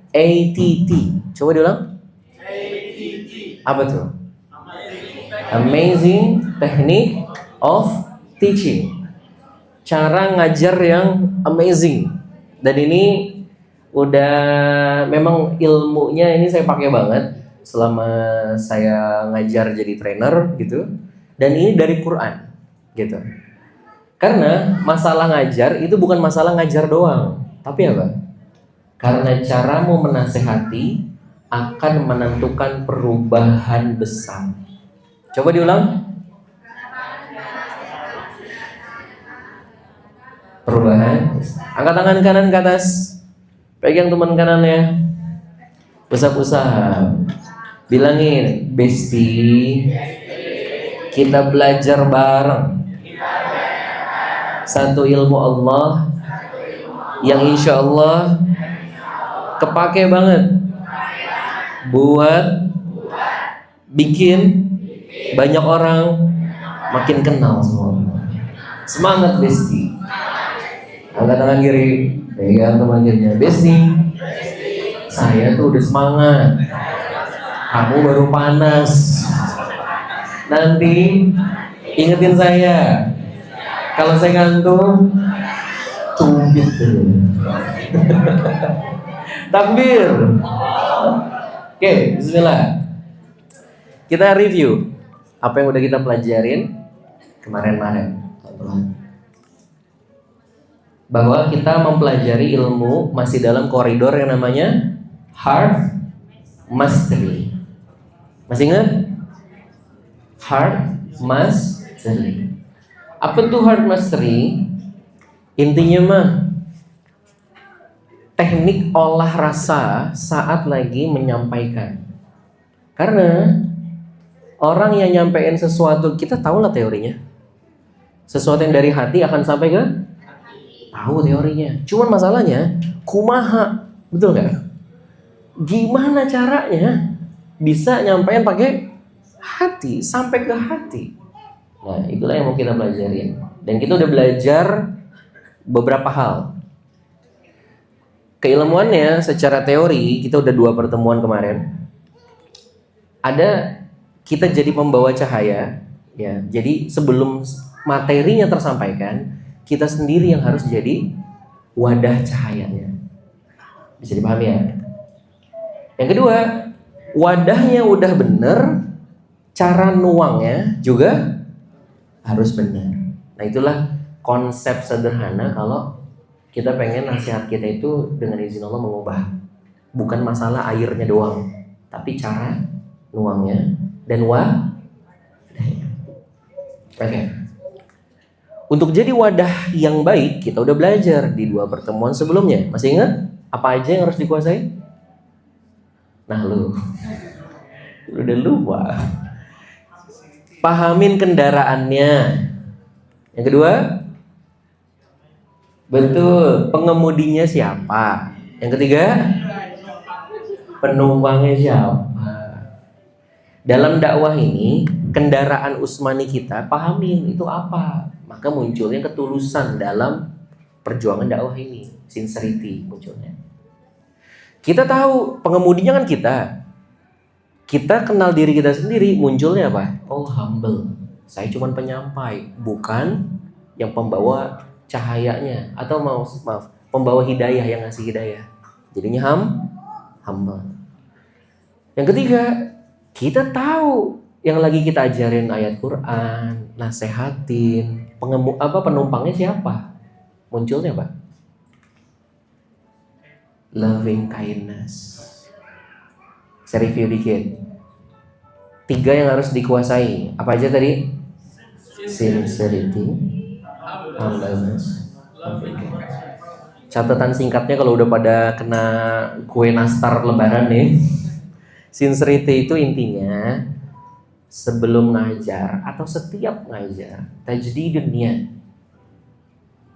ATT. Coba diulang. Apa tuh? Amazing Technique of Teaching. Cara ngajar yang amazing. Dan ini udah memang ilmunya ini saya pakai banget selama saya ngajar jadi trainer gitu. Dan ini dari Quran gitu. Karena masalah ngajar itu bukan masalah ngajar doang, tapi apa? Karena caramu menasehati akan menentukan perubahan besar. Coba diulang. Perubahan. Angkat tangan kanan ke atas. Pegang teman kanannya. Usap-usap. Bilangin, Besti, kita belajar bareng. Satu ilmu Allah yang insya Allah kepake banget buat bikin banyak orang makin kenal semua. Semangat Besti. Angkat tangan kiri, pegang teman kirinya. Besti, saya tuh udah semangat, kamu baru panas. Nanti ingetin saya, kalau saya ngantuk cubit dulu. Takbir. Oke, bismillah. Kita review apa yang udah kita pelajarin kemarin-kemarin. Bahwa kita mempelajari ilmu masih dalam koridor yang namanya hard mastery. Masih ingat? Hard mastery. Apa tuh hard mastery? Intinya mah teknik olah rasa saat lagi menyampaikan. Karena orang yang nyampein sesuatu, kita tahu lah teorinya. Sesuatu yang dari hati akan sampai ke? Tahu teorinya. Cuman masalahnya, kumaha, betul nggak? Gimana caranya bisa nyampein pakai hati, sampai ke hati? Nah, itulah yang mau kita pelajarin. Dan kita udah belajar beberapa hal. Keilmuannya secara teori kita udah 2 pertemuan kemarin. Ada kita jadi pembawa cahaya, ya. Jadi sebelum materinya tersampaikan, kita sendiri yang harus jadi wadah cahayanya. Bisa dipahami ya? Yang kedua, wadahnya udah bener, cara nuangnya juga harus benar. Nah, itulah konsep sederhana kalau kita pengen nasihat kita itu dengan izin Allah mengubah. Bukan masalah airnya doang, tapi cara nuangnya dan wadahnya. Oke. Untuk jadi wadah yang baik, kita udah belajar di 2 pertemuan sebelumnya. Masih ingat apa aja yang harus dikuasai? Nah, lu udah lupa. Pahamin kendaraannya. Yang kedua, betul, pengemudinya siapa. Yang ketiga, penumpangnya siapa. Dalam dakwah ini, kendaraan usmani kita pahamin itu apa. Maka munculnya ketulusan dalam perjuangan dakwah ini, sincerity munculnya. Kita tahu pengemudinya kan kita. Kita kenal diri kita sendiri, munculnya apa? Oh, humble. Saya cuma penyampai, bukan yang pembawa cahayanya, atau maaf, pembawa hidayah yang ngasih hidayah. Jadinya humble. Yang ketiga, kita tahu yang lagi kita ajarin ayat Quran, nasehatin, penumpangnya siapa? Munculnya apa? Loving kindness. Saya review dikit. 3 yang harus dikuasai. Apa aja tadi? Sincerity, humbleness, loving kindness. Catatan singkatnya kalau udah pada kena kue nastar lebaran nih. Sincerity itu intinya sebelum ngajar atau setiap ngajar, tajdidun niat.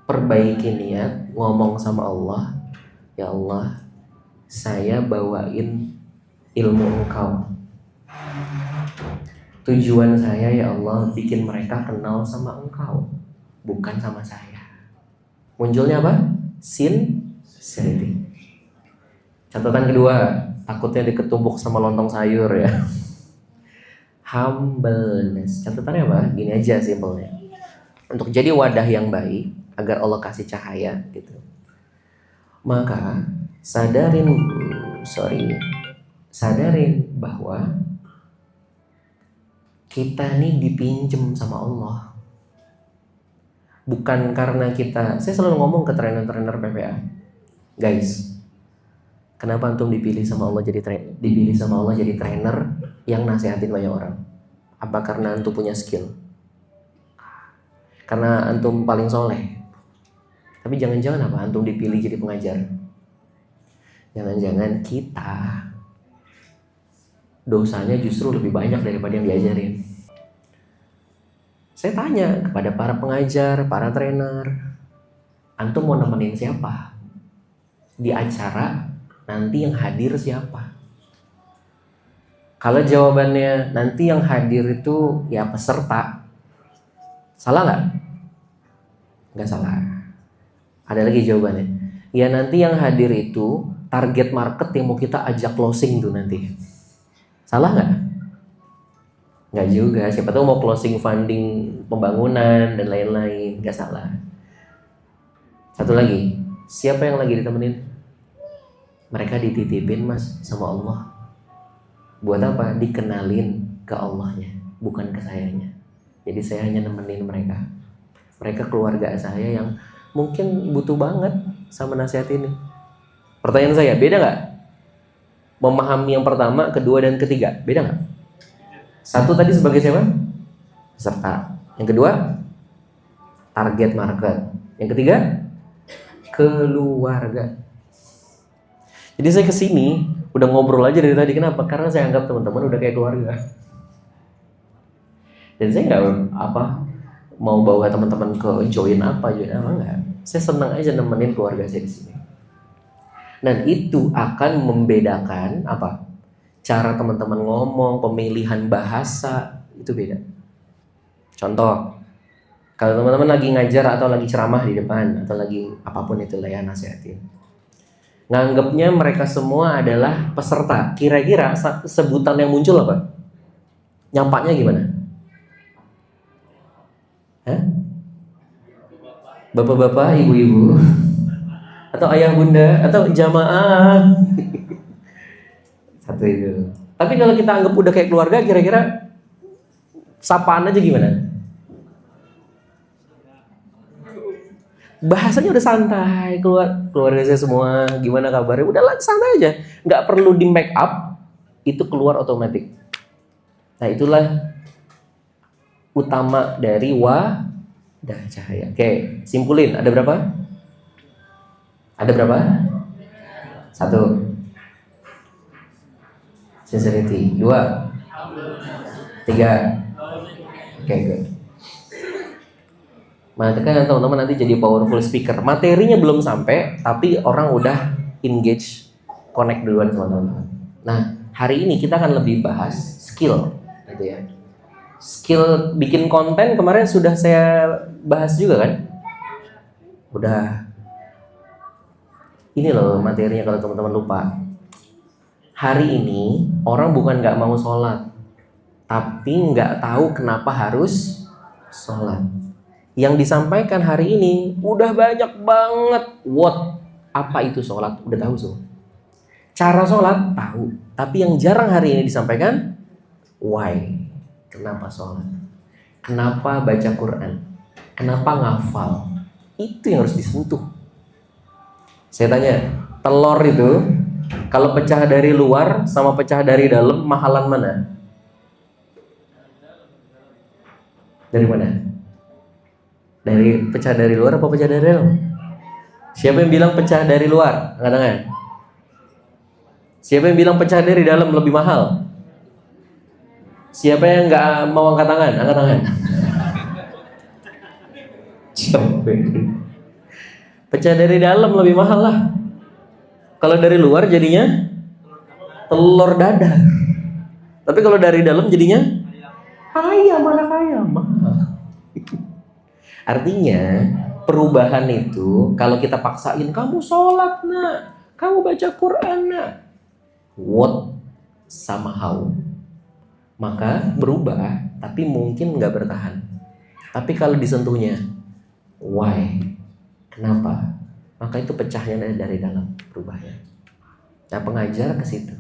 Perbaiki niat, ngomong sama Allah, ya Allah, saya bawain ilmu Engkau. Tujuan saya ya Allah bikin mereka kenal sama Engkau, bukan sama saya. Munculnya apa? Sincerity. Catatan kedua, takutnya diketumbuk sama lontong sayur ya. Humbleness. Catatannya apa? Gini aja simpelnya. Untuk jadi wadah yang baik, agar Allah kasih cahaya gitu, maka sadarin bahwa kita nih dipinjem sama Allah. Bukan karena kita, saya selalu ngomong ke trainer-trainer PPA, guys, kenapa antum dipilih sama Allah jadi trainer yang nasihatin banyak orang? Apa karena antum punya skill? Karena antum paling soleh? Tapi jangan-jangan apa? Antum dipilih jadi pengajar? Jangan-jangan kita dosanya justru lebih banyak daripada yang diajarin. Saya tanya kepada para pengajar, para trainer, antum mau nemenin siapa? Di acara nanti yang hadir siapa? Kalau jawabannya nanti yang hadir itu ya peserta, salah nggak? Nggak salah. Ada lagi jawabannya. Ya nanti yang hadir itu target market yang mau kita ajak closing tuh nanti. Salah nggak? Nggak juga. Siapa tahu mau closing funding pembangunan dan lain-lain. Nggak salah. Satu lagi. Siapa yang lagi ditemenin? Mereka dititipin mas sama Allah. Buat apa? Dikenalin ke Allahnya, bukan ke sayanya. Jadi saya hanya nemenin mereka. Mereka keluarga saya yang mungkin butuh banget sama nasihat ini. Pertanyaan saya, beda nggak? Memahami yang pertama, kedua, dan ketiga, beda nggak? Satu tadi sebagai siapa? Peserta. Yang kedua, target market. Yang ketiga, keluarga. Jadi saya kesini udah ngobrol aja dari tadi. Kenapa? Karena saya anggap teman-teman udah kayak keluarga. Dan saya nggak mau bawa teman-teman ke join apa enggak. Saya senang aja nemenin keluarga saya di sini. Dan itu akan membedakan apa? Cara teman-teman ngomong, pemilihan bahasa itu beda. Contoh, kalau teman-teman lagi ngajar atau lagi ceramah di depan atau lagi apapun itulah ya nasihatin, nganggapnya mereka semua adalah peserta. Kira-kira sebutan yang muncul apa? Nyampaknya gimana? Hah? Bapak-bapak, ibu-ibu, atau ayah bunda, atau jamaah. Satu itu. Tapi kalau kita anggap udah kayak keluarga, kira-kira sapaan aja gimana? Bahasanya udah santai, keluarga saya semua, gimana kabarnya? Udah lah santai aja, nggak perlu di make up, itu keluar otomatis. Nah itulah utama dari wadah cahaya. Oke, simpulin. Ada berapa? Ada berapa? Satu, sincerity. Dua, tiga. Oke, good. Maka teman-teman nanti jadi powerful speaker. Materinya belum sampai, tapi orang udah engage, connect duluan sama teman-teman. Nah, hari ini kita akan lebih bahas skill, gitu ya. Skill bikin konten kemarin sudah saya bahas juga kan? Udah. Ini loh materinya kalau teman-teman lupa. Hari ini orang bukan nggak mau sholat, tapi nggak tahu kenapa harus sholat. Yang disampaikan hari ini udah banyak banget. Apa itu sholat? Udah tahu semua. Cara sholat tahu, tapi yang jarang hari ini disampaikan why. Kenapa sholat? Kenapa baca Quran? Kenapa ngafal? Itu yang harus disentuh. Saya tanya, telur itu kalau pecah dari luar sama pecah dari dalam, mahalan mana? Dari mana? Dari pecah dari luar apa pecah dari dalam? Siapa yang bilang pecah dari luar? Angkat tangan. Siapa yang bilang pecah dari dalam lebih mahal? Siapa yang nggak mau angkat tangan? Angkat tangan. Pecah dari dalam lebih mahal lah. Kalau dari luar jadinya telur dadar. Tapi kalau dari dalam jadinya ayam, anak ayam mahal. Artinya perubahan itu kalau kita paksain, kamu sholat nak, kamu baca Quran nak. What sama how? Maka berubah, tapi mungkin nggak bertahan. Tapi kalau disentuhnya, why? Kenapa? Maka itu pecahnya dari dalam, berubahnya. Nah, pengajar ke situ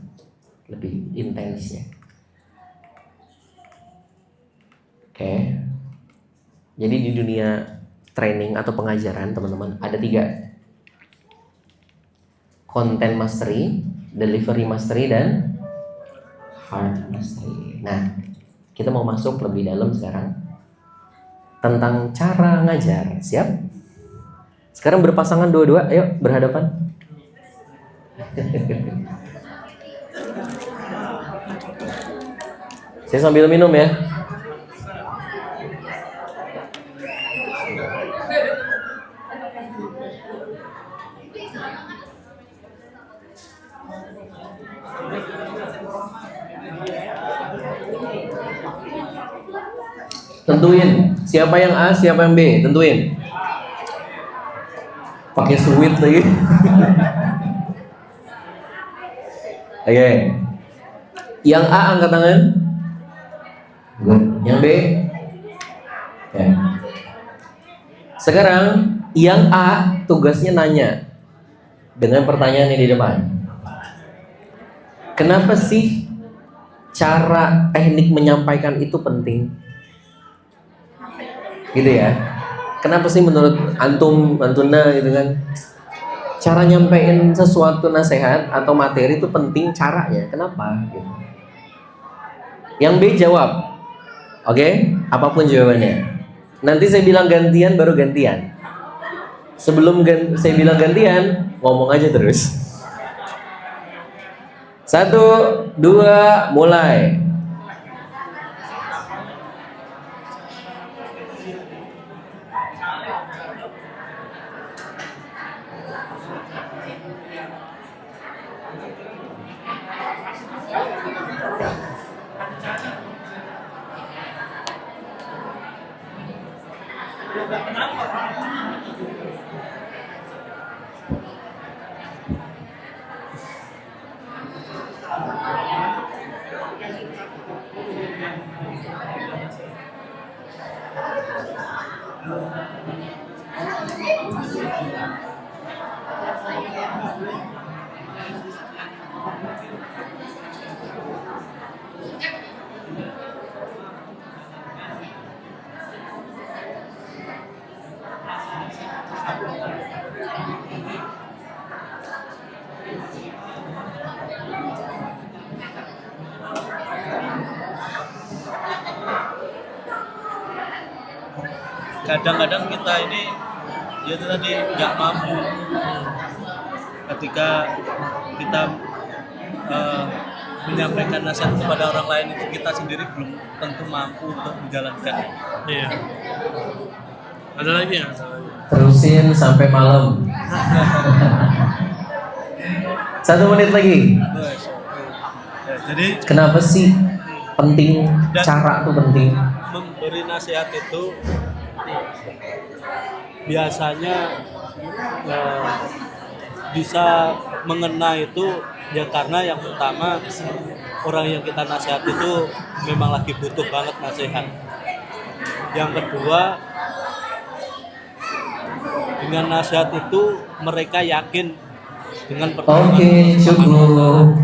lebih intensnya. Oke. Jadi di dunia training atau pengajaran, teman-teman, ada 3. Content mastery, delivery mastery, dan heart mastery. Nah, kita mau masuk lebih dalam sekarang tentang cara ngajar. Siap? Sekarang berpasangan dua-dua, ayo berhadapan. Saya sambil minum ya. Tentuin siapa yang A, siapa yang B, tentuin. Pakai sweet lagi. Oke. Yang A angkat tangan. Good. Yang B. Ya. Sekarang yang A tugasnya nanya dengan pertanyaan yang di depan. Kenapa sih cara teknik menyampaikan itu penting? Gitu ya. Kenapa sih menurut antum, antuna gitu kan? Cara nyampein sesuatu nasihat atau materi itu penting caranya. Kenapa? Gitu. Yang B jawab. Oke, apapun jawabannya. Nanti saya bilang gantian baru gantian. Sebelum saya bilang gantian, ngomong aja terus. 1, 2, mulai. Kadang-kadang kita ini ya itu tadi nggak mampu ketika kita menyampaikan nasihat kepada orang lain, itu kita sendiri belum tentu mampu untuk menjalankan. Iya. Ada lagi ya? Terusin sampai malam. 1 menit lagi. Ya, jadi Kenapa sih penting? Cara tuh penting. memberi nasihat itu biasanya bisa mengena itu ya karena yang pertama orang yang kita nasihat itu memang lagi butuh banget nasihat. Yang kedua, dengan nasihat itu mereka yakin dengan pertolongan. Oke, cukup.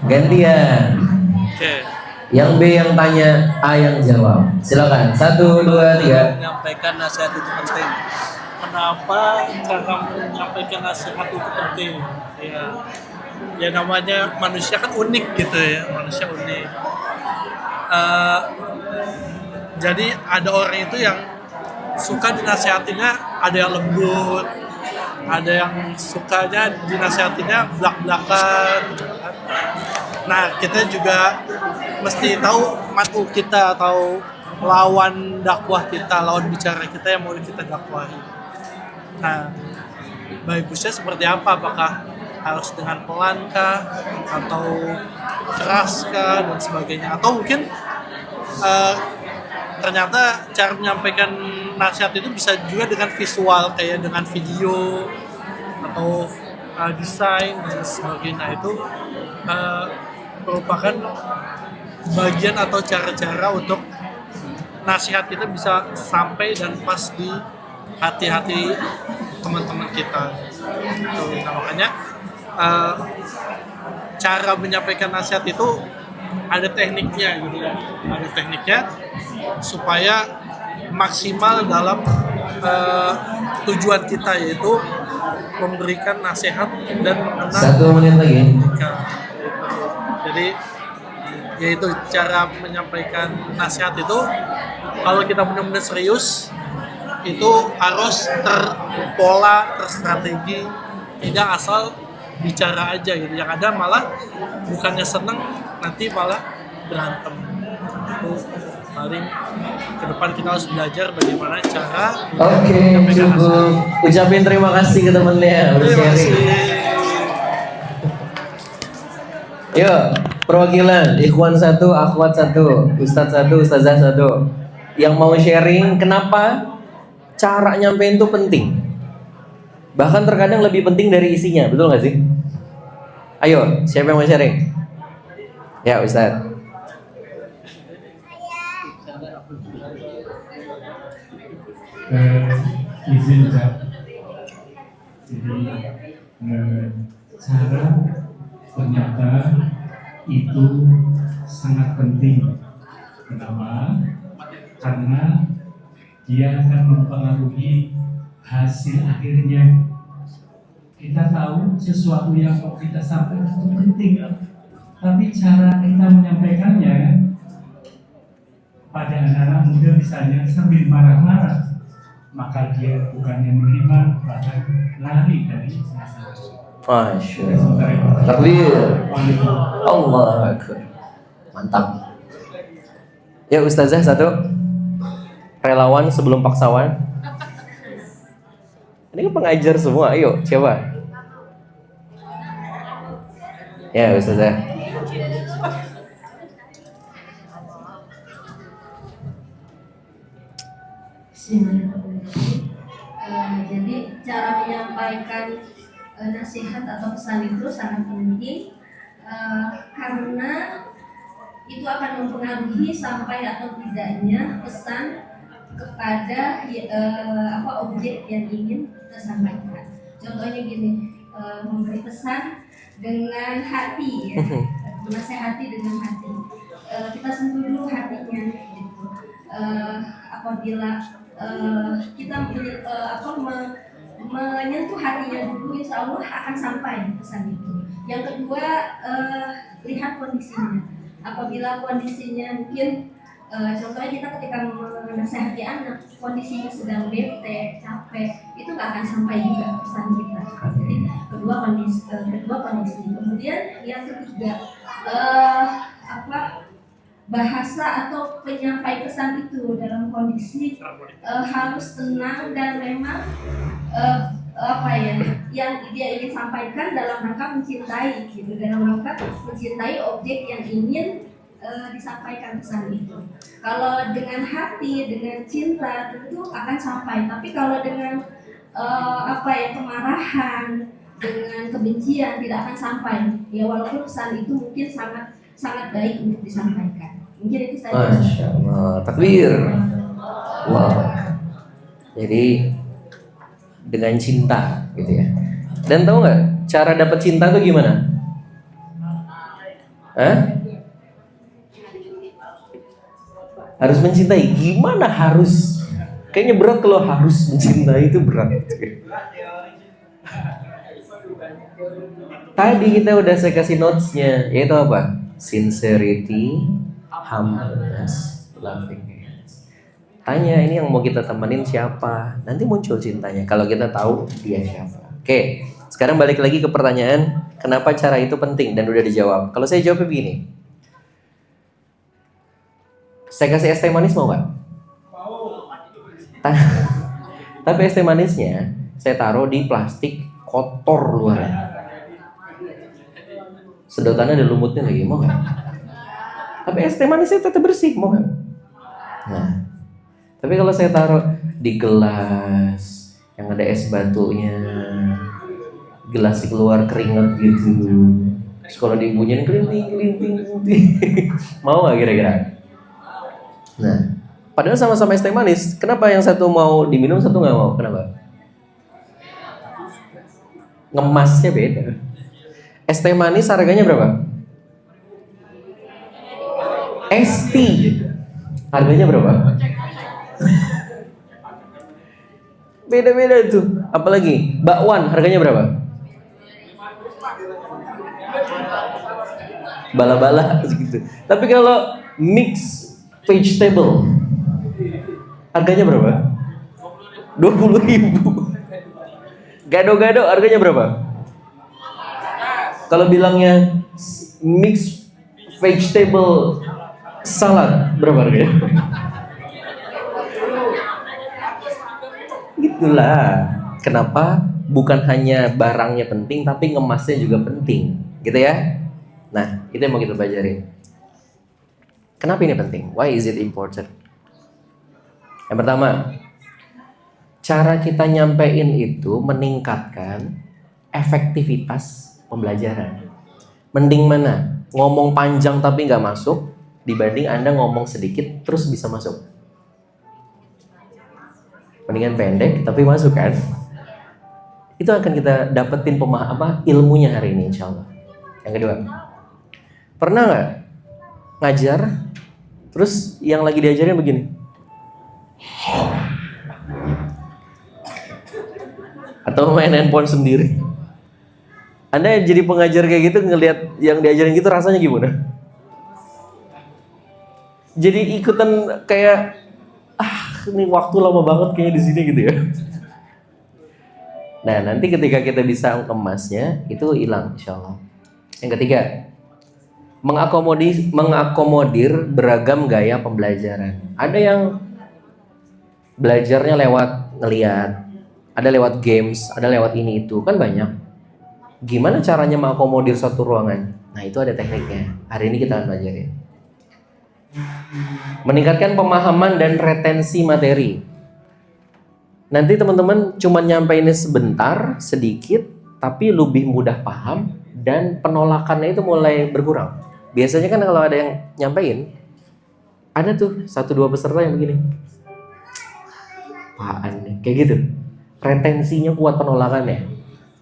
Gantian. Oke. Yang B yang tanya, A yang jawab. Silakan. 1, 2, 3. Menyampaikan nasihat itu penting. Kenapa cara menyampaikan nasihat itu penting? Ya, ya namanya manusia kan unik gitu ya, manusia unik. Jadi ada orang itu yang suka dinasihatinya, ada yang lembut, ada yang sukanya dinasihatinya belak-belakan. Nah, kita juga mesti tahu matu kita atau lawan dakwah kita, lawan bicara kita yang mau kita dakwahi. Nah, bagusnya seperti apa? Apakah harus dengan pelan kah? Atau keras kah? Dan sebagainya. Atau mungkin ternyata cara menyampaikan nasihat itu bisa juga dengan visual, kayak dengan video atau desain dan sebagainya. Itu merupakan bagian atau cara-cara untuk nasihat kita bisa sampai dan pas di hati-hati teman-teman kita. Nah, makanya cara menyampaikan nasihat itu ada tekniknya gitu ya. Ada tekniknya supaya maksimal dalam tujuan kita, yaitu memberikan nasihat dan mengenal 1 menit lagi. Jadi yaitu cara menyampaikan nasihat itu, kalau kita benar-benar serius itu harus terpola, terstrategi, tidak asal bicara aja gitu. Yang ada malah bukannya seneng, nanti malah berantem. Itu paling ke depan kita harus belajar bagaimana cara Oke, menyampaikan cukup. Ucapin terima kasih ke temennya udah Terima sharing. kasih. Yuk, perwakilan Ikhwan 1, Akhwat 1, Ustadz 1, Ustazah 1 yang mau sharing kenapa cara nyampein itu penting. Bahkan terkadang lebih penting dari isinya, betul nggak sih? Ayo, siapa yang mau sharing? Ya, Ustadz. Izin Ustaz. Jadi cara ternyata itu sangat penting. Kenapa? Karena dia akan mempengaruhi hasil akhirnya. Kita tahu sesuatu yang mau kita sampaikan itu penting, tapi cara kita menyampaikannya pada anak-anak muda misalnya sambil marah-marah, maka dia bukannya menerima, bahkan lari dari masalah. Masya Allah. Takbir. Allah Akbar. Mantap. Ya Ustazah 1. Relawan sebelum paksawan. Ini kan pengajar semua. Ayo, siapa? Ya Ustazah. Jadi cara menyampaikan nasihat atau pesan itu sangat penting karena itu akan mempengaruhi sampai atau tidaknya pesan kepada objek yang ingin kita sampaikan. Contohnya gini, memberi pesan dengan hati, ya, menasehati dengan hati. Kita sentuh dulu hatinya, gitu. Apabila kita menyentuh hatinya dulu, insya Allah akan sampai pesan itu. Yang kedua, lihat kondisinya. Apabila kondisinya mungkin contohnya kita ketika menasehati anak, kondisinya sedang bete, capek, itu nggak akan sampai juga pesan kita. Jadi kedua kondisi. Kemudian yang ketiga, bahasa atau penyampai pesan itu dalam kondisi harus tenang dan memang yang dia ingin sampaikan dalam rangka mencintai, gitu, dalam rangka mencintai objek yang ingin disampaikan pesan itu. Kalau dengan hati, dengan cinta tentu akan sampai. Tapi kalau dengan kemarahan, dengan kebencian tidak akan sampai. Ya walaupun pesan itu mungkin sangat baik untuk disampaikan. Mungkin itu saja. Masya Allah. Takbir. Wow. Jadi dengan cinta, gitu ya. Dan tahu nggak cara dapat cinta tuh gimana? Harus mencintai. Gimana harus? Kayaknya berat kalau harus mencintai, itu berat. Tadi kita udah saya kasih notes-nya, yaitu apa? Sincerity, humbleness, lovingness. Tanya ini yang mau kita temenin siapa? Nanti muncul cintanya kalau kita tahu dia siapa. Oke, sekarang balik lagi ke pertanyaan, kenapa cara itu penting dan udah dijawab. Kalau saya jawab begini, saya kasih es teh manis mau nggak? Tapi es teh manisnya saya taruh di plastik kotor luarnya. Sedotannya ada lumutnya lagi, mau nggak? Tapi es teh manisnya tetap bersih, mau nggak? Nah, tapi kalau saya taruh di gelas yang ada es batunya, gelas keluar keringat gitu. Terus kalau dibunyiin kelinting. Mau nggak kira-kira? Nah, padahal sama-sama es teh manis. Kenapa yang satu mau diminum, satu nggak mau? Kenapa? Ngemasnya beda. Es teh manis harganya berapa? Es tea harganya berapa? Beda-beda itu. Apalagi bakwan harganya berapa? Bala-bala segitu. Tapi kalau mix vegetable harganya berapa? 20.000. Gado-gado harganya berapa? Kalau bilangnya mix vegetable salad berapa harganya? Gitulah. Kenapa bukan hanya barangnya penting tapi ngemasnya juga penting, gitu ya? Nah, itu yang mau kita pelajari. Kenapa ini penting? Why is it important? Yang pertama, cara kita nyampein itu meningkatkan efektivitas pembelajaran. Mending mana? Ngomong panjang tapi nggak masuk, dibanding Anda ngomong sedikit terus bisa masuk. Mendingan pendek tapi masuk kan? Itu akan kita dapetin ilmunya hari ini insya Allah. Yang kedua, pernah nggak ngajar terus yang lagi diajarin begini? Atau main handphone sendiri? Anda jadi pengajar kayak gitu ngelihat yang diajarin gitu rasanya gimana? Jadi ikutan kayak ini waktu lama banget kayaknya di sini gitu ya. Nah, nanti ketika kita bisa mengemasnya itu hilang insyaallah. Yang ketiga, mengakomodir beragam gaya pembelajaran. Ada yang belajarnya lewat ngeliat, ada lewat games, ada lewat ini itu, kan banyak. Gimana caranya mengakomodir satu ruangan? Nah, itu ada tekniknya. Hari ini kita akan belajarin. Meningkatkan pemahaman dan retensi materi. Nanti teman-teman cuma nyampeinnya sebentar, sedikit, tapi lebih mudah paham dan penolakannya itu mulai berkurang. Biasanya kan kalau ada yang nyampein, ada tuh 1-2 peserta yang begini. Apaan nih? Kayak gitu. Retensinya kuat, penolakannya.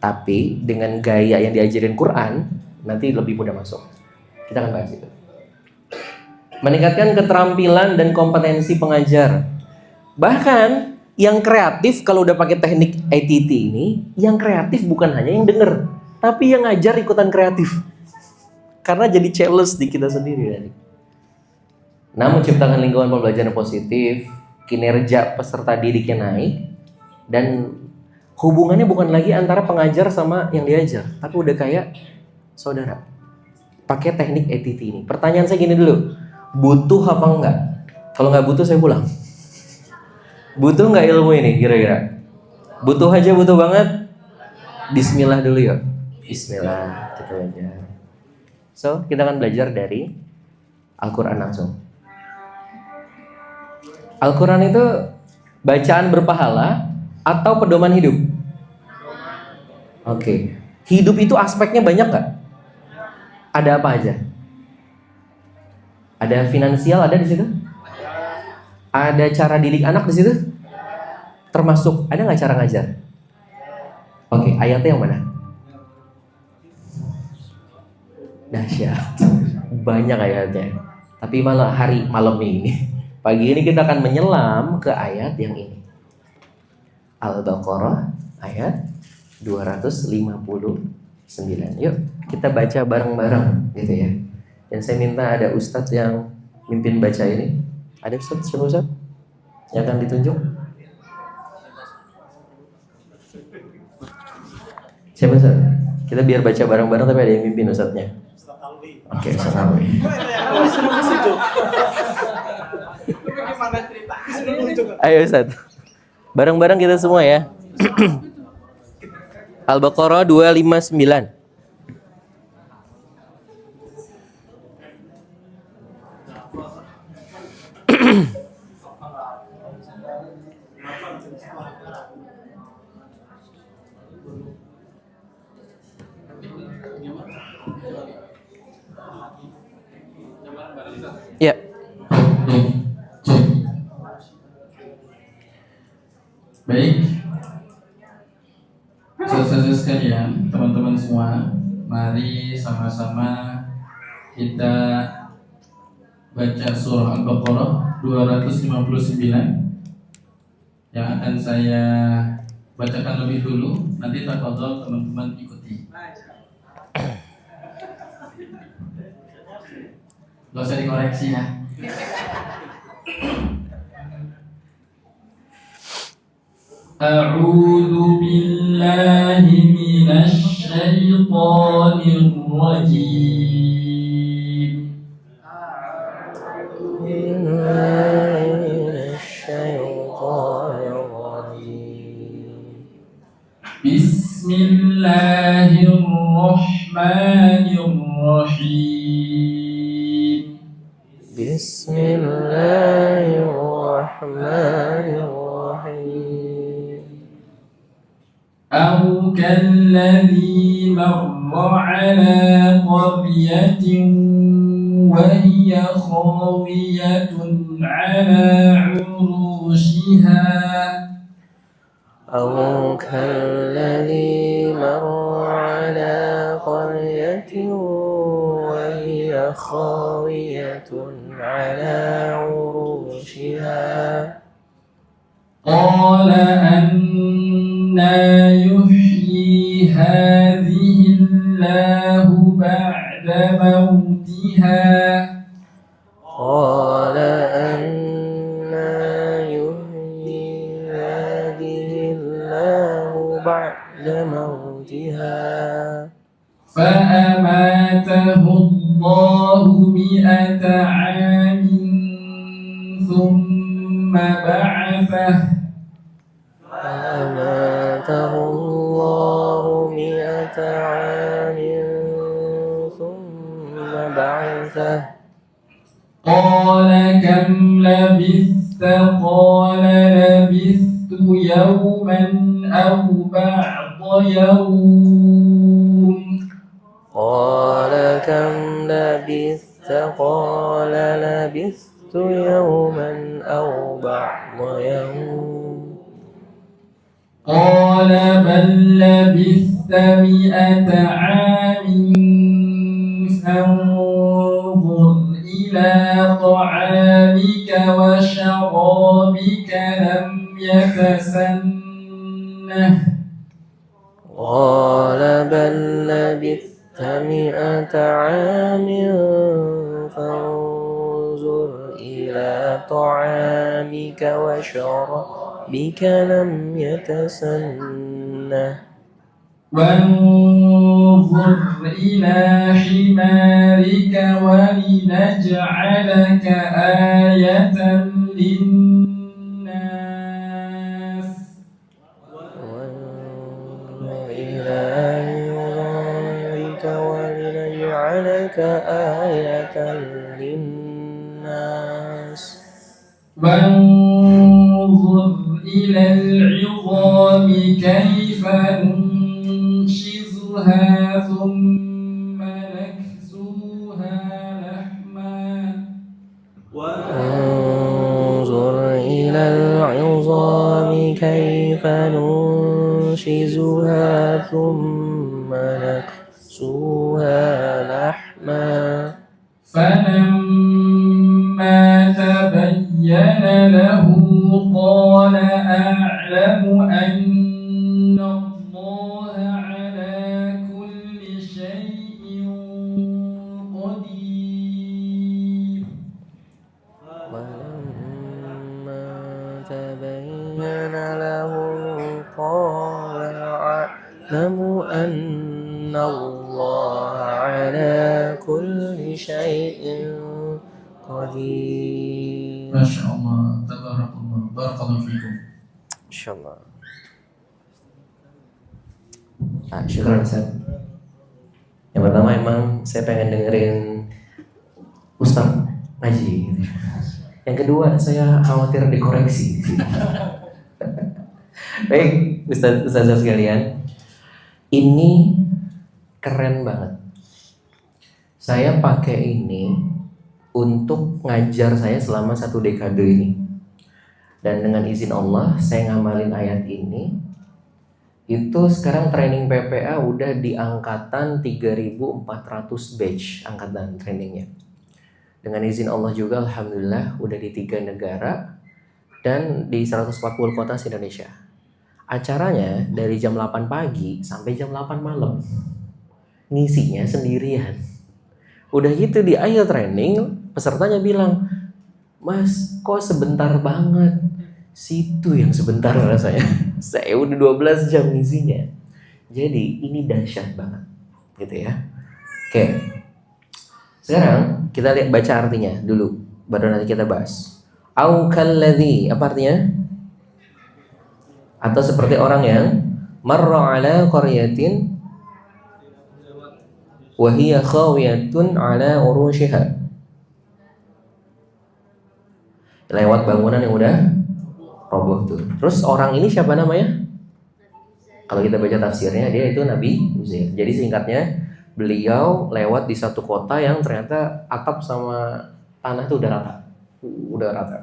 Tapi dengan gaya yang diajarin Quran, nanti lebih mudah masuk. Kita akan bahas itu. Meningkatkan keterampilan dan kompetensi pengajar. Bahkan yang kreatif kalau udah pakai teknik ATT ini, yang kreatif bukan hanya yang denger, tapi yang ngajar ikutan kreatif. Karena jadi challenge di kita sendiri. Nah, menciptakan lingkungan pembelajaran positif, kinerja peserta didiknya naik, dan hubungannya bukan lagi antara pengajar sama yang diajar, tapi udah kayak saudara. Pakai teknik ATT ini. Pertanyaan saya gini dulu, butuh apa enggak? Kalau nggak butuh saya pulang. Butuh nggak ilmu ini kira-kira? Butuh aja, butuh banget. Bismillah dulu ya. Bismillah, kita belajar. So, kita akan belajar dari Al-Quran langsung. Al-Quran itu bacaan berpahala atau pedoman hidup? Oke. Hidup itu aspeknya banyak nggak? Ada apa aja? Ada finansial ada di situ? Ada cara didik anak di situ? Termasuk ada nggak cara ngajar? Oke, ayatnya yang mana? Dahsyat, banyak ayatnya. Tapi malam ini, pagi ini kita akan menyelam ke ayat yang ini. Al-Baqarah ayat 259. Yuk kita baca bareng-bareng gitu ya. Dan saya minta ada ustadz yang mimpin baca ini. Ada ustadz? Siapa ustadz? Yang akan ditunjuk? Siapa ustadz? Kita biar baca bareng-bareng tapi ada yang mimpin ustadznya. Oke, ustadz Alwi. Ayo ustadz. Bareng-bareng kita semua ya. Al-Baqarah 259. Ya. Cek. Baik. Saudara-saudara sekalian, teman-teman semua, mari sama-sama kita baca surah Al-Baqarah 259 yang akan saya bacakan lebih dulu. Nanti tafadhol teman-teman ikuti. Gak usah dikoreksi ya. A'udzu billahi minasy syaithanir rajim. Bismillahirrahmanirrahim. Bismillahirrahmanirrahim. أو كالذي مر على قرية وهي خاوية على عروشها أو كالذي مر على قرية وهي خاوية على عروشها قال أنى يحيي هذه الله بعد موتها قال أنى يحيي هذه الله بعد موتها فأماته الله 100 عام ثم بعثه فأماته الله 100 عام ثم بعثه قال كم لبثت قال لبثت يوما أو بعض يوم قال كم لبثت قال لبثت يوما أو بعض يوم قال بل لبثت 100 عام فانظر إلى طعامك وشرابك لم يتسنه قال بل لبثت 100 عام فانظر إلى طعامك وشرابك لم يتسنه وانظر إلى حمارك ولنجعلك آية للناس وانظر إلى حمارك ولنجعلك آية للناس وانظر إلى العظام كيف ننشزها ثم نكسوها لحما انظر إلى العظام كيف ننشزها ثم نكسوها لحما فلما تبين له قال أعلم أن الله على كل شيء قدير ولما تبين له قال أعلم أن الله على كل شيء قدير. Masya Allah, tabarakallah, barakallahu fikum. Insyaallah. Syukur Ustaz. Yang pertama emang saya pengen dengerin Ustaz ngaji gitu. Yang kedua saya khawatir dikoreksi. Baik, Ustaz sekalian. Ini keren banget. Saya pakai ini untuk ngajar saya selama 1 dekade ini. Dan dengan izin Allah, saya ngamalin ayat ini. Itu sekarang training PPA udah di angkatan 3.400 batch angkatan trainingnya. Dengan izin Allah juga alhamdulillah udah di 3 negara dan di 140 kota se-Indonesia. Acaranya dari jam 8 pagi sampai jam 8 malam. Ngisinya sendirian. Udah gitu di akhir training pesertanya bilang, "Mas, kok sebentar banget?" Situ yang sebentar rasanya. Saya udah 12 jam ngisinya. Jadi ini dahsyat banget, gitu ya. Oke. Sekarang kita lihat baca artinya dulu, baru nanti kita bahas. Au kalladzi, apa artinya? Atau seperti orang yang marra ala qaryatin wa hiya khawiyatun ala urushiha. Lewat bangunan yang udah roboh tuh. Terus orang ini siapa namanya? Kalau kita baca tafsirnya dia itu Nabi Uzair. Jadi singkatnya beliau lewat di satu kota yang ternyata atap sama tanah tuh udah rata.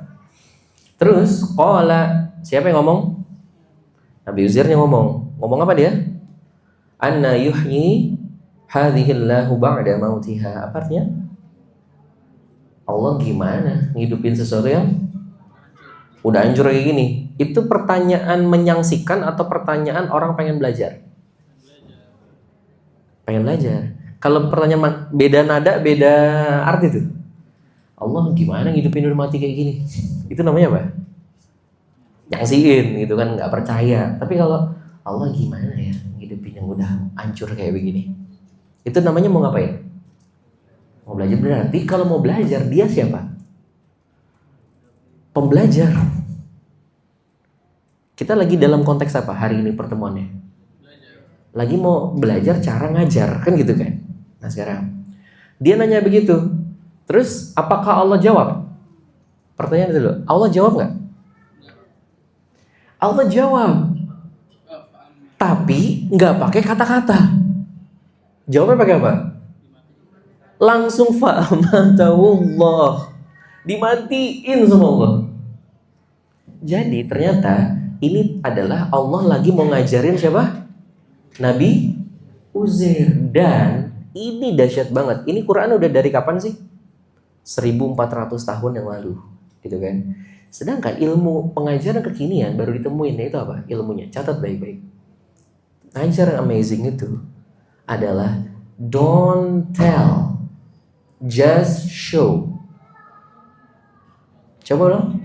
Terus qala, siapa yang ngomong? Nabi Uzairnya ngomong. Ngomong apa dia? Anna yuhyi hadhillahu ba'da mautiha. Apa artinya? Allah gimana ngidupin sesuatu yang udah hancur kayak gini? Itu pertanyaan menyangsikan atau pertanyaan orang pengen belajar? Pengen belajar. Kalau pertanyaan beda nada, beda arti tuh. Allah gimana ngidupin udah mati kayak gini? Itu namanya apa? Nyangsiin gitu kan, nggak percaya. Tapi kalau Allah gimana ya ngidupin yang udah hancur kayak begini? Itu namanya mau ngapain? Mau belajar. Berarti kalau mau belajar dia siapa? Pembelajar. Kita lagi dalam konteks apa hari ini pertemuannya? Lagi mau belajar cara ngajar, kan gitu kan? Nah sekarang dia nanya begitu. Terus apakah Allah jawab? Pertanyaan dulu, Allah jawab nggak? Allah jawab, tapi nggak pakai kata-kata. Jawabnya pakai apa? Langsung fa'amatahullah, dimatiin sama Allah. Jadi ternyata ini adalah Allah lagi mau ngajarin siapa? Nabi Uzair. Dan ini dahsyat banget. Ini Quran udah dari kapan sih? 1400 tahun yang lalu, gitu kan. Sedangkan ilmu pengajaran kekinian baru ditemuin, itu apa? Ilmunya, catat baik-baik. Pengajaran amazing itu adalah don't tell, just show. Coba dong.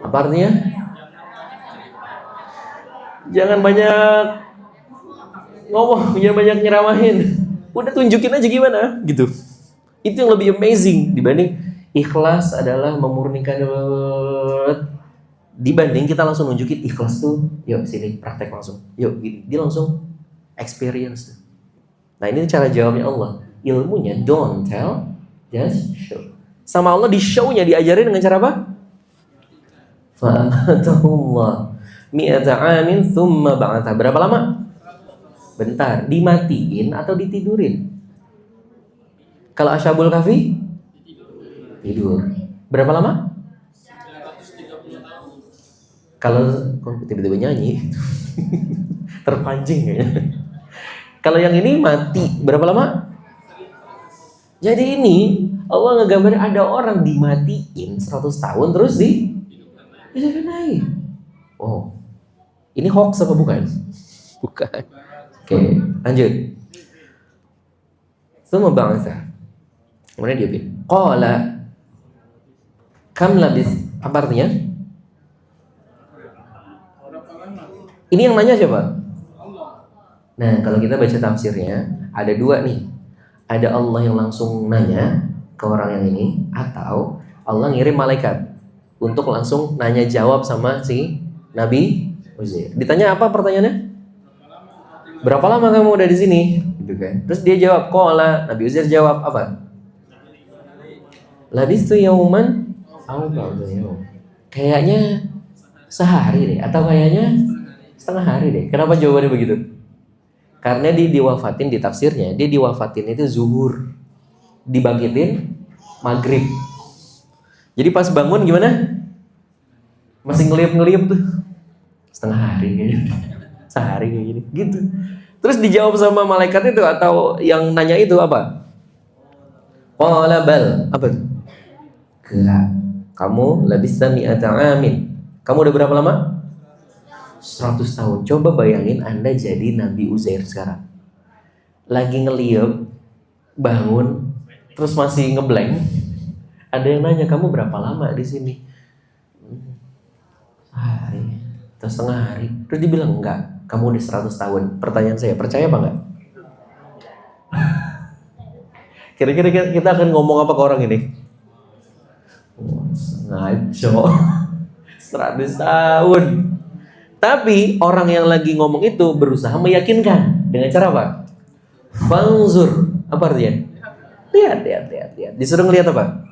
Apa artinya? Jangan banyak ngomong, jangan banyak nyeramahin. Udah tunjukin aja gimana, gitu. Itu yang lebih amazing dibanding ikhlas adalah memurnikan. Dibanding kita langsung nunjukin ikhlas tuh, yuk sini praktek langsung. Yuk gini, dia langsung experience tuh. Nah ini cara jawabnya Allah. Ilmunya don't tell, just show. Sama Allah di show-nya diajarin dengan cara apa? Fa'amatahullah mi'ata amin thumma ba'atha. Berapa lama? Bentar. Dimatiin atau ditidurin? Kalau Asyabul Kahfi? Tidur. Berapa lama? Kalau tiba-tiba nyanyi terpancing kayaknya. Kalau yang ini mati, berapa lama? Jadi ini Allah ngegambarin ada orang dimatiin 100 tahun terus dihidupin lagi. Oh, ini hoax apa bukan? Bukan. Oke, lanjut. Tsumma ba'atha. Kemudian dia bilang, qala kam labis. Apa artinya? Ini yang nanya siapa? Nah, kalau kita baca tafsirnya ada dua nih. Ada Allah yang langsung nanya ke orang yang ini, atau Allah ngirim malaikat untuk langsung nanya jawab sama si Nabi Uzair. Ditanya apa pertanyaannya? Berapa lama kamu udah di sini? Gitu kan. Terus dia jawab, qala. Nabi Uzair jawab apa? Labistu yauman aw ba'da yaum. Kayaknya sehari deh, atau kayaknya setengah hari deh. Kenapa jawabannya begitu? Karena dia diwafatin di tafsirnya, dia diwafatin itu zuhur. dibangkitin maghrib. Jadi pas bangun gimana? Masih ngeliap-ngeliap tuh. Setengah hari kayaknya. Sehari kayak gini. Gitu. Terus dijawab sama malaikat itu atau yang nanya itu apa? Qala bal. Apa tuh? Enggak. Kamu labista mi'ata amin. Kamu udah berapa lama? 100 tahun. Coba bayangin Anda jadi Nabi Uzair sekarang. Lagi ngeliat, bangun, terus masih ngeblank. Ada yang nanya, kamu berapa lama di sini? Hari atau setengah hari. Terus dibilang, enggak, kamu udah 100 tahun. Pertanyaan saya, percaya apa enggak? Kira-kira kita akan ngomong apa ke orang ini? Ngaco. 100 tahun. Tapi orang yang lagi ngomong itu berusaha meyakinkan. Dengan cara apa? Fanzur. Apa artinya? Lihat. Disuruh ngelihat apa?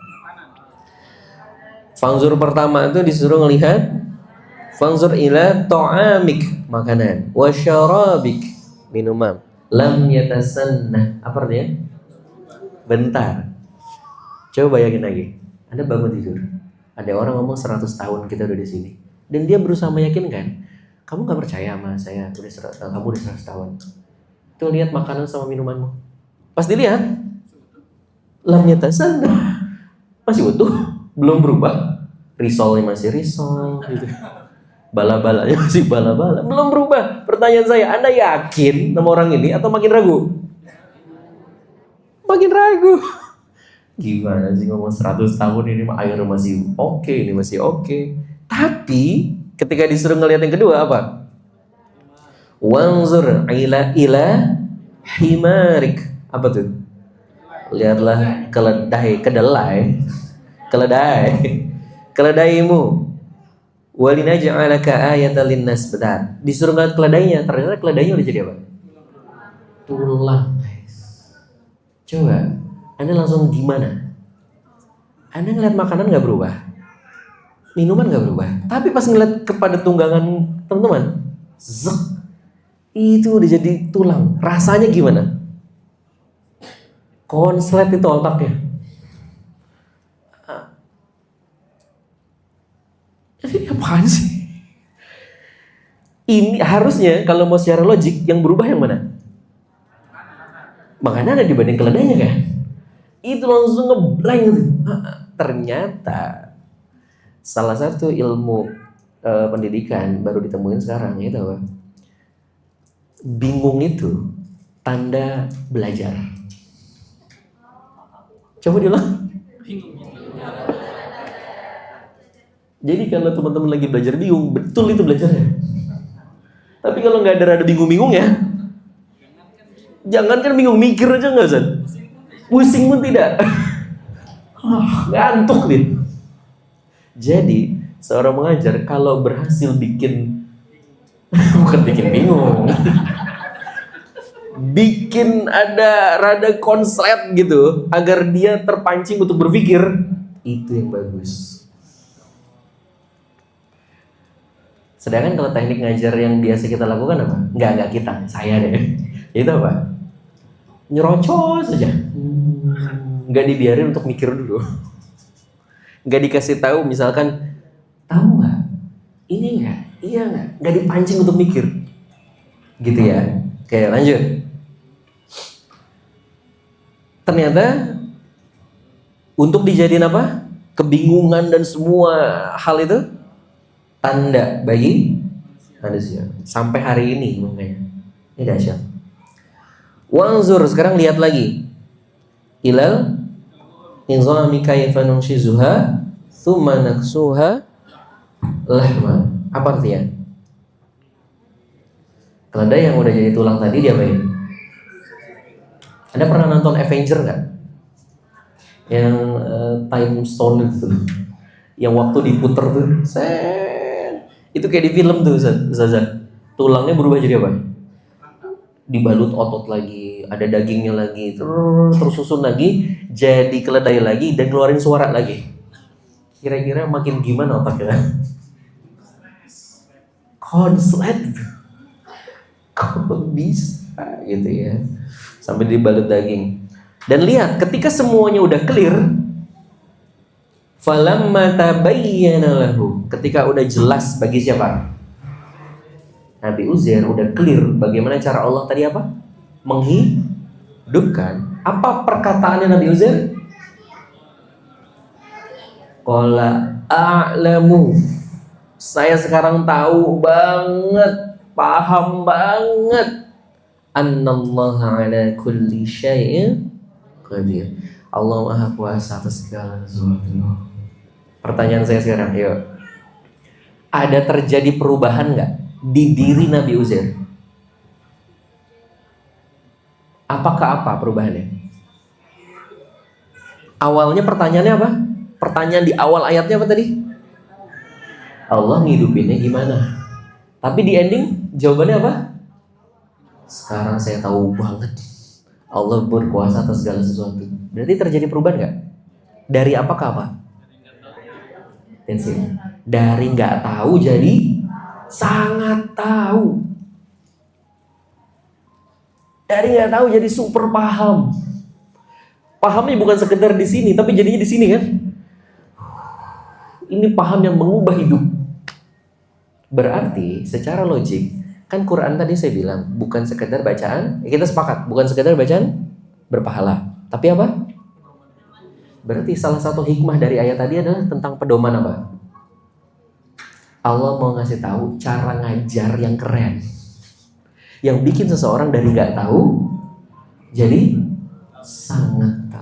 Fanzur pertama itu disuruh ngelihat. Fanzur ila ta'amik, makanan. Wa syarabik, minuman. Lam yatasanna. Apa artinya? Bentar. Coba bayangin lagi. Anda bangun tidur. Ada orang ngomong 100 tahun kita udah di sini. Dan dia berusaha meyakinkan. Kamu gak percaya sama saya, kamu udah 100 tahun. Tuh lihat makanan sama minumanmu. Pas dilihat, lam yatasanna. Masih utuh, belum berubah. Risolnya masih risol gitu. Bala-balanya masih bala-bala, belum berubah. Pertanyaan saya, Anda yakin sama orang ini atau makin ragu? Makin ragu. Gimana sih ngomong 100 tahun ini air masih oke, ini masih oke. Tapi ketika disuruh ngelihat yang kedua apa? Wanzur ila himarik. Apa tuh? Lihatlah keledaimu. Walinaj'alaka ayatan linnas. Bentar. Disuruh ngeliat keledainya, ternyata keledainya udah jadi apa? Tulang, guys. Coba, Anda langsung gimana? Anda ngeliat makanan nggak berubah, minuman nggak berubah, tapi pas ngeliat kepada tunggangan teman-teman, zek, itu udah jadi tulang. Rasanya gimana? Konslet itu otaknya. Ini apaan sih? Ini harusnya kalau mau secara logik yang berubah yang mana? Makanan ada dibanding keledainya kan? Itu langsung ngeblank gitu. Ternyata salah satu ilmu pendidikan baru ditemuin sekarang itu apa? Bingung itu tanda belajar. Coba diulang. Jadi kalau teman-teman lagi belajar bingung, betul itu belajarnya. Tapi kalau nggak ada bingung-bingung ya, jangan kan bingung, mikir aja nggak Zan? Pusing pun tidak. Ngantuk nih. Jadi seorang mengajar kalau berhasil bikin bukan bikin bingung, bikin ada rada konslet gitu agar dia terpancing untuk berpikir, itu yang bagus. Sedangkan kalau teknik ngajar yang biasa kita lakukan apa? Enggak kita, saya deh. Itu apa? Nyerocos saja. Enggak dibiarin untuk mikir dulu. Enggak dikasih tahu misalkan, tahu nggak? Ini nggak? Iya nggak? Nggak dipancing untuk mikir. Gitu ya. Oke, lanjut. Ternyata untuk dijadiin apa? Kebingungan dan semua hal itu tanda bagi manusia. Sampai hari ini makanya. Ini dahsyat. Wanzur, sekarang lihat lagi. Ilal inzami kayfa nunshizuha thumma naksuha lahma. Apa artinya? Keledai yang udah jadi tulang tadi diapain? Anda pernah nonton Avenger nggak? Yang time stone itu, yang waktu diputer tuh, itu kayak di film tuh, Zaza. Tulangnya berubah jadi apa? Dibalut otot lagi, ada dagingnya lagi, terus susun lagi, jadi keledai lagi dan keluarin suara lagi. Kira-kira makin gimana otaknya? Konslet. Kok bisa gitu ya? Sampai dibalut daging. Dan lihat, ketika semuanya udah clear, falamma tabayyana lahu, ketika udah jelas bagi siapa? Nabi Uzair udah clear bagaimana cara Allah tadi apa? Menghidupkan. Apa perkataannya Nabi Uzair? Qala a'lamu, saya sekarang tahu banget, paham banget, annallaha ala kulli syai'in qadir. Allah Maha Kuasa atas segala sesuatu. Pertanyaan saya sekarang, yuk. Ada terjadi perubahan nggak di diri Nabi Uzair? Apakah apa perubahannya? Awalnya pertanyaannya apa? Pertanyaan di awal ayatnya apa tadi? Allah ngidupinnya gimana? Tapi di ending jawabannya apa? Sekarang saya tahu banget, Allah berkuasa atas segala sesuatu. Berarti terjadi perubahan nggak? Dari apa ke apa? Dari nggak tahu jadi sangat tahu. Dari nggak tahu jadi super paham. Pahamnya bukan sekedar di sini, tapi jadinya di sini kan? Ini paham yang mengubah hidup. Berarti secara logik, kan Quran tadi saya bilang bukan sekedar bacaan, kita sepakat, bukan sekedar bacaan berpahala. Tapi apa? Berarti salah satu hikmah dari ayat tadi adalah tentang pedoman apa? Allah mau ngasih tahu cara ngajar yang keren, yang bikin seseorang dari nggak tahu jadi sangat tahu.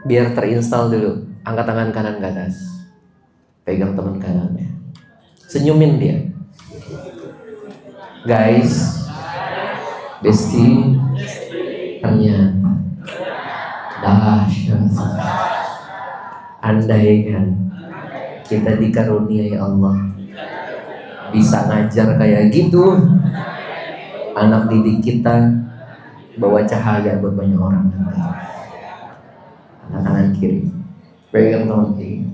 Biar terinstall dulu, angkat tangan kanan ke atas, pegang teman kanannya, senyumin dia. Guys, bestie, ternyata dahsyat. Andaikan kita dikaruniai Allah bisa ngajar kayak gitu, anak didik kita bawa cahaya buat banyak orang nanti. Tangan kiri, pegang tangan kiri.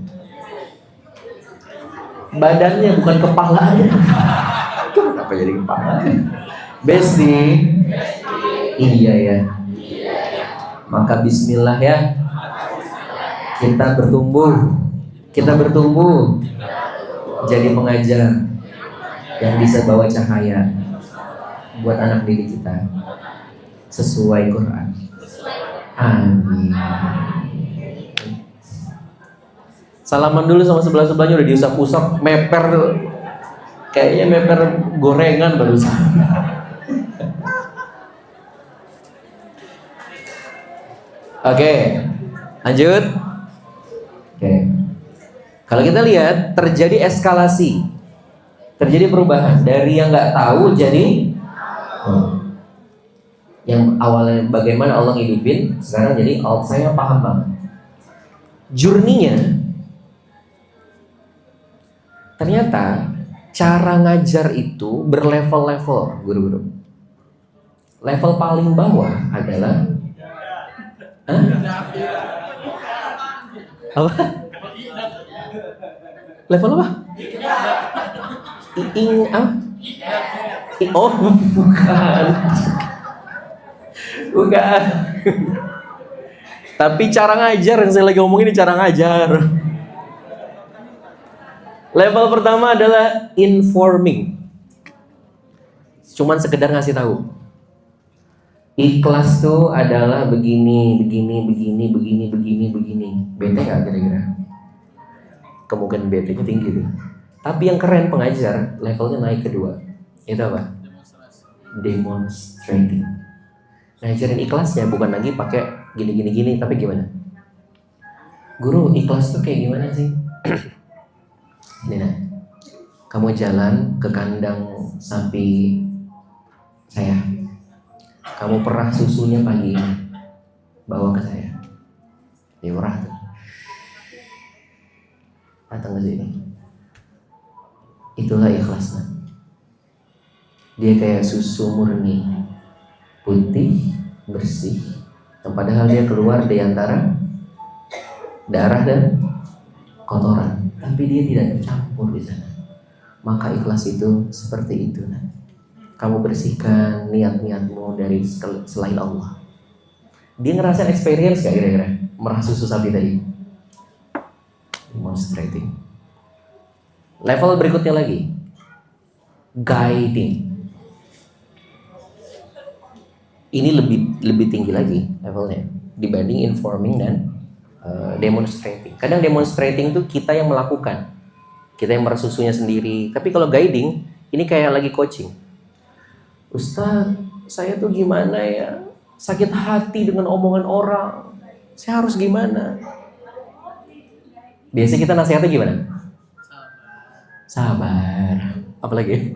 Badannya bukan kepalanya. Kenapa jadi kepala? Besti. Iya ya. Maka bismillah ya. Kita bertumbuh. Kita bertumbuh jadi pengajar yang bisa bawa cahaya buat anak didik kita sesuai Quran. Amin. Salaman dulu sama sebelah-sebelahnya, udah diusap-usap, meper, kayaknya meper gorengan barusan. Oke, lanjut. Oke. Kalau kita lihat terjadi eskalasi, terjadi perubahan dari yang nggak tahu jadi yang awalnya bagaimana Allah ngidupin, sekarang jadi saya paham banget. Journey-nya ternyata cara ngajar itu berlevel-level, guru-guru. Level paling bawah adalah apa? Level apa? Oh, bukan. Bukan. Tapi cara ngajar yang saya lagi ngomongin ini cara ngajar. Level pertama adalah informing. Cuman sekedar ngasih tahu. Ikhlas tuh adalah begini. Bete gak kira-kira? Kemungkinan bete-nya tinggi tuh. Tapi yang keren pengajar, levelnya naik kedua. Itu apa? Demonstrating. Ngajarin ikhlasnya bukan lagi pakai gini, tapi gimana? Guru, ikhlas tuh kayak gimana sih? Ini nah, kamu jalan ke kandang sapi saya, kamu perah susunya pagi ini, bawa ke saya, diperah tuh, datang ke sini. Itulah ikhlasnya. Dia kayak susu murni, putih, bersih, yang padahal dia keluar di antara darah dan kotoran, tapi dia tidak tercampur di sana. Maka ikhlas itu seperti itu. kamu bersihkan niat-niatmu dari selain Allah. Dia ngerasain experience gak kira-kira merah susu sapi tadi? Demonstrating. Level berikutnya lagi, guiding. Ini lebih tinggi lagi levelnya dibanding informing dan demonstrating. Kadang demonstrating itu kita yang melakukan, kita yang merah susunya sendiri. Tapi kalau guiding, ini kayak lagi coaching. Ustaz, saya tuh gimana ya? Sakit hati dengan omongan orang. Saya harus gimana? Biasanya kita nasihatnya gimana? Sabar. Apalagi?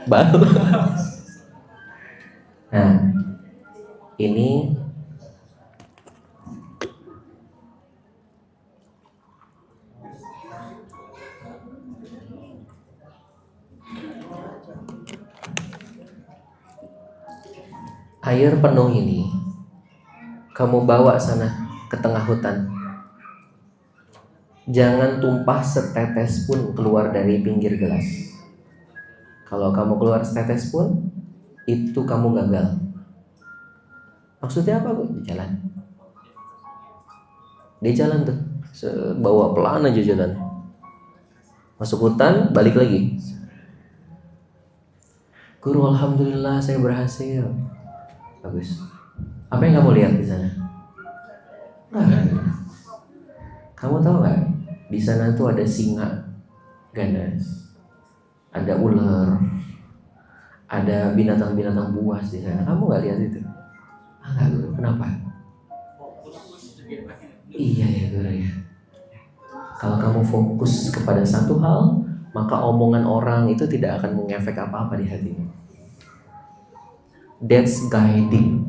Balas. Nah, ini air penuh ini kamu bawa sana ke tengah hutan. Jangan tumpah setetes pun keluar dari pinggir gelas. Kalau kamu keluar setetes pun, itu kamu gagal. Maksudnya apa, Bu? Dia jalan tuh, bawa pelan aja jalan. Masuk hutan, balik lagi. Guru, alhamdulillah saya berhasil. Bagus. Apa yang kamu lihat di sana? Kamu tahu nggak? Di sana tuh ada singa ganas, ada ular, ada binatang-binatang buas di sana. Kamu nggak lihat itu? Nggak, Guru. Kenapa? Iya ya, Guru ya. Kalau kamu fokus kepada satu hal, maka omongan orang itu tidak akan mengefek apa-apa di hatimu. That's guiding.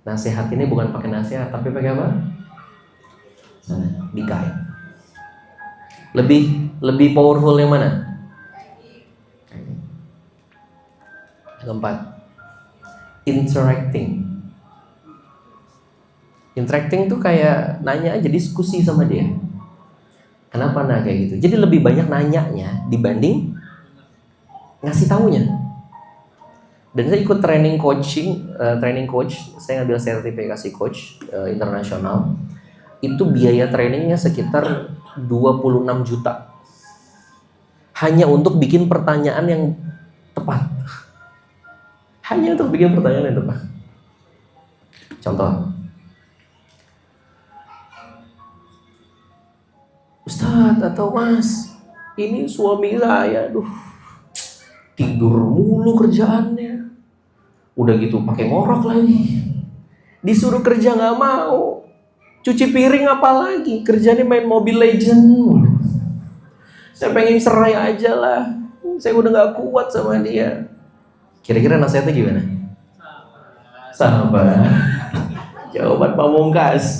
Nasihat ini bukan pakai nasihat, tapi pakai apa? Di guide. Lebih powerful yang mana? Keempat, interacting. Interacting tuh kayak nanya aja, diskusi sama dia. Kenapa kayak gitu? Jadi lebih banyak nanyanya dibanding ngasih taunya. Dan saya ikut training coach, saya ngambil sertifikasi coach internasional. Itu biaya trainingnya sekitar 26 juta. Hanya untuk bikin pertanyaan yang tepat. Hanya untuk bikin pertanyaan yang tepat. Contoh, Ustadz atau Mas, ini suami saya, tidur mulu kerjaannya. Udah gitu pakai ngorok lagi. Disuruh kerja nggak mau. Cuci piring apalagi, kerjanya main Mobile Legend. Saya pengen cerai aja lah. Saya udah nggak kuat sama dia. Kira-kira nasihatnya gimana? Sabar. Jawaban pamungkas.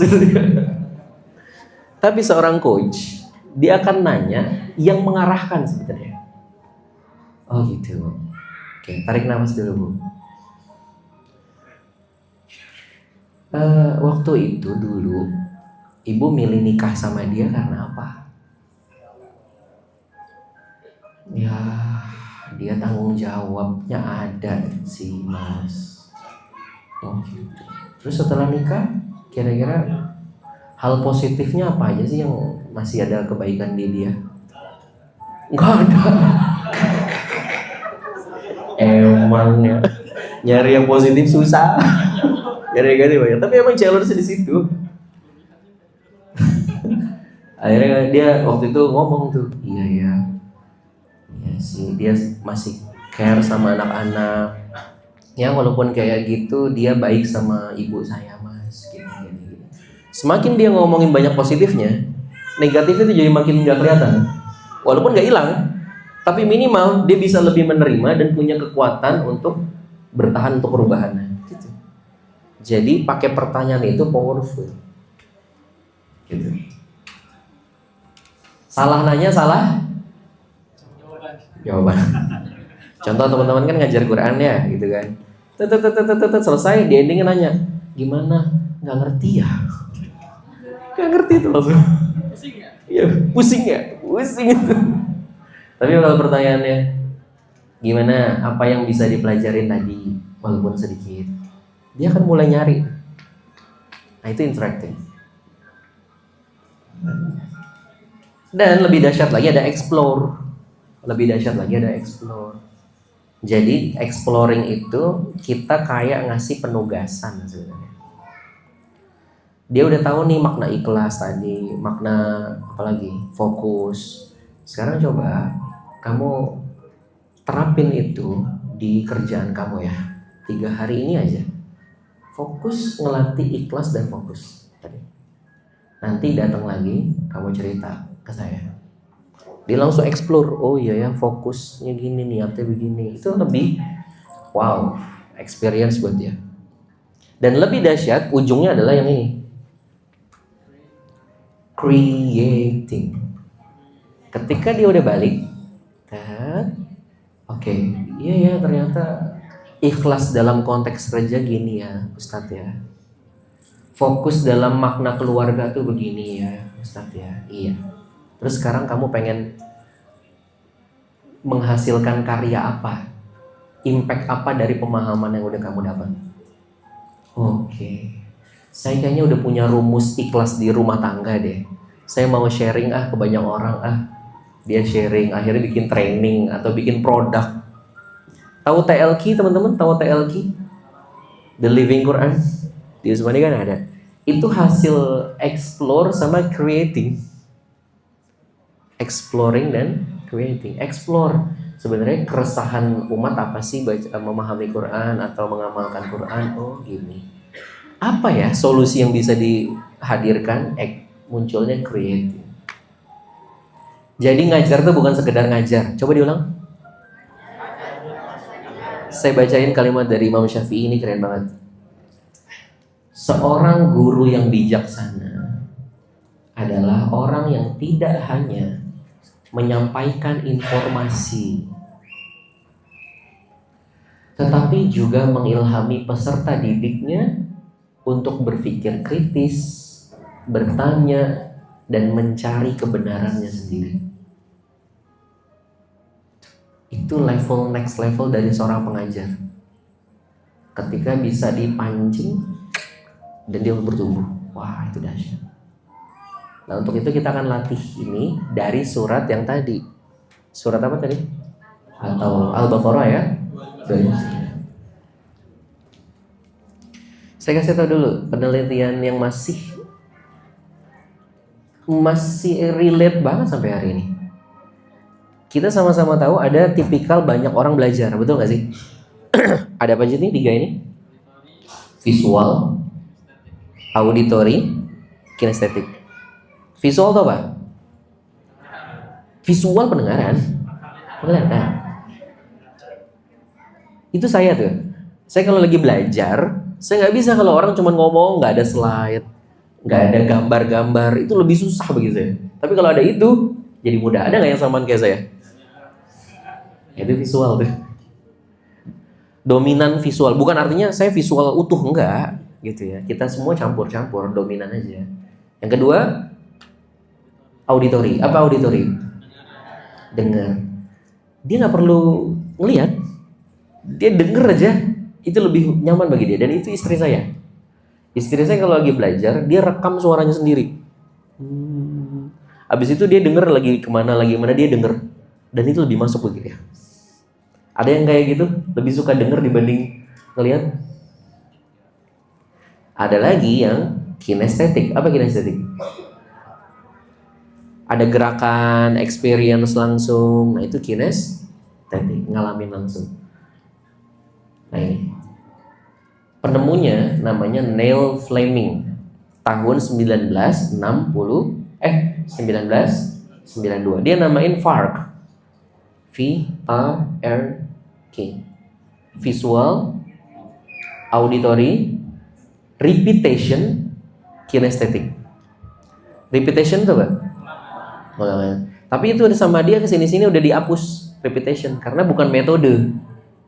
Tapi seorang coach, dia akan nanya yang mengarahkan sebenarnya. Oh gitu. Oke, tarik nafas dulu, Bu. Waktu itu dulu Ibu milih nikah sama dia karena apa? Ya, dia tanggung jawabnya ada sih, Mas. Oh gitu. Terus setelah nikah, kira-kira hal positifnya apa aja sih yang masih ada kebaikan di dia? Enggak ada. Emangnya nyari yang positif susah. Gara-gara banyak, tapi emang challenge di situ. Akhirnya dia waktu itu ngomong tuh, iya sih, dia masih care sama anak-anak. Ya walaupun kayak gitu, dia baik sama ibu saya, Mas. Gini. Semakin dia ngomongin banyak positifnya, negatifnya tuh jadi makin nggak kelihatan. Walaupun nggak hilang, tapi minimal dia bisa lebih menerima dan punya kekuatan untuk bertahan untuk perubahannya. Gitu. Jadi pakai pertanyaan itu powerful. Gitu. Salah nanya, salah jawaban. Contoh teman-teman kan ngajar Quran ya, gitu kan. Selesai, di endingnya nanya, gimana? Nggak ngerti ya? Nggak ngerti tuh langsung. Pusing ya? Iya, pusing itu. Tapi kalau pertanyaannya, Gimana, apa yang bisa dipelajarin tadi, walaupun sedikit. Dia akan mulai nyari. Nah, itu interactive. Dan lebih dahsyat lagi ada explore. Lebih dahsyat lagi ada explore. Jadi exploring itu kita kayak ngasih penugasan sebenarnya. Dia udah tahu nih makna ikhlas tadi, makna apalagi fokus. Sekarang coba kamu terapin itu di kerjaan kamu ya. 3 hari ini aja. Fokus ngelatih ikhlas dan fokus tadi. Nanti datang lagi kamu cerita ke saya. Dia langsung explore, oh iya ya fokusnya gini, niatnya begini. Itu lebih wow, experience buat dia. Dan lebih dahsyat ujungnya adalah yang ini. Creating. Ketika dia udah balik, oke, iya ya ternyata ikhlas dalam konteks kerja gini ya Ustadz ya. Fokus dalam makna keluarga tuh begini ya Ustadz ya. Iya. Terus sekarang kamu pengen menghasilkan karya apa? Impact apa dari pemahaman yang udah kamu dapat? Oke. Saya kayaknya udah punya rumus ikhlas di rumah tangga deh. Saya mau sharing ke banyak orang Dia sharing, akhirnya bikin training atau bikin produk. Tahu TLQ teman-teman? Tahu TLQ? The Living Quran. Di Usmani kan ada. Itu hasil explore sama creating. Exploring dan creating. Explore sebenarnya keresahan umat apa sih memahami Quran atau mengamalkan Quran. Oh gini. Apa ya solusi yang bisa dihadirkan? Munculnya creating. Jadi ngajar itu bukan sekedar ngajar. Coba diulang. Saya bacain kalimat dari Imam Syafi'i, ini keren banget. Seorang guru yang bijaksana adalah orang yang tidak hanya menyampaikan informasi, tetapi juga mengilhami peserta didiknya untuk berpikir kritis, bertanya, dan mencari kebenarannya sendiri. Itu next level dari seorang pengajar. Ketika bisa dipancing dan dia bertumbuh, wah itu dahsyat. Nah untuk itu kita akan latih ini dari surat yang tadi. Surat apa tadi? Atau Al-Baqarah ya? Saya kasih tahu dulu penelitian yang masih relate banget sampai hari ini. Kita sama-sama tahu ada tipikal banyak orang belajar, betul nggak sih? Ada apa aja nih 3 ini? Visual, auditory, kinestetik. Visual itu apa? Visual pendengaran. Penglihatan. Itu saya tuh. Saya kalau lagi belajar, saya nggak bisa kalau orang cuma ngomong, nggak ada slide, nggak ada gambar-gambar, itu lebih susah bagi saya. Tapi kalau ada itu, jadi mudah. Ada nggak yang samaan kayak saya? Itu visual tuh. Dominan visual, bukan artinya saya visual utuh, enggak gitu ya. Kita semua campur-campur, dominan aja. Yang kedua, auditory. Apa auditory? Dengar. Dia nggak perlu ngelihat, dia denger aja, itu lebih nyaman bagi dia. Dan itu istri saya. Istri saya kalau lagi belajar, dia rekam suaranya sendiri. Abis itu dia denger lagi kemana, dia denger. Dan itu lebih masuk bagi dia. Ada yang kayak gitu, lebih suka denger dibanding ngelihat. Ada lagi yang kinestetik. Apa kinestetik? Ada gerakan, experience langsung. Nah itu kinestetik, ngalamin langsung. Nah ini penemunya namanya Neil Fleming, tahun 1992. Dia namain VARK, VARK, visual, auditory, repetition, kinestetik. Repetition itu apa? Tapi itu sama dia kesini-sini udah dihapus repetition karena bukan metode.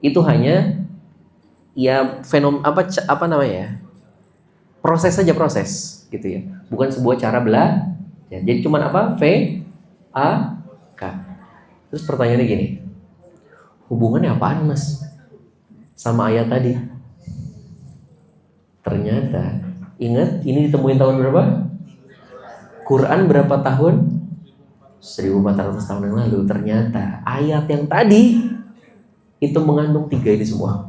Itu hanya ya apa namanya? Proses saja, proses gitu ya. Bukan sebuah cara belajar. Jadi cuman apa? V A K. Terus pertanyaannya gini. Hubungannya apaan mas sama ayat tadi? Ternyata, ingat ini ditemuin tahun berapa? Quran berapa tahun? 1400 tahun yang lalu. Ternyata ayat yang tadi itu mengandung 3 ini semua.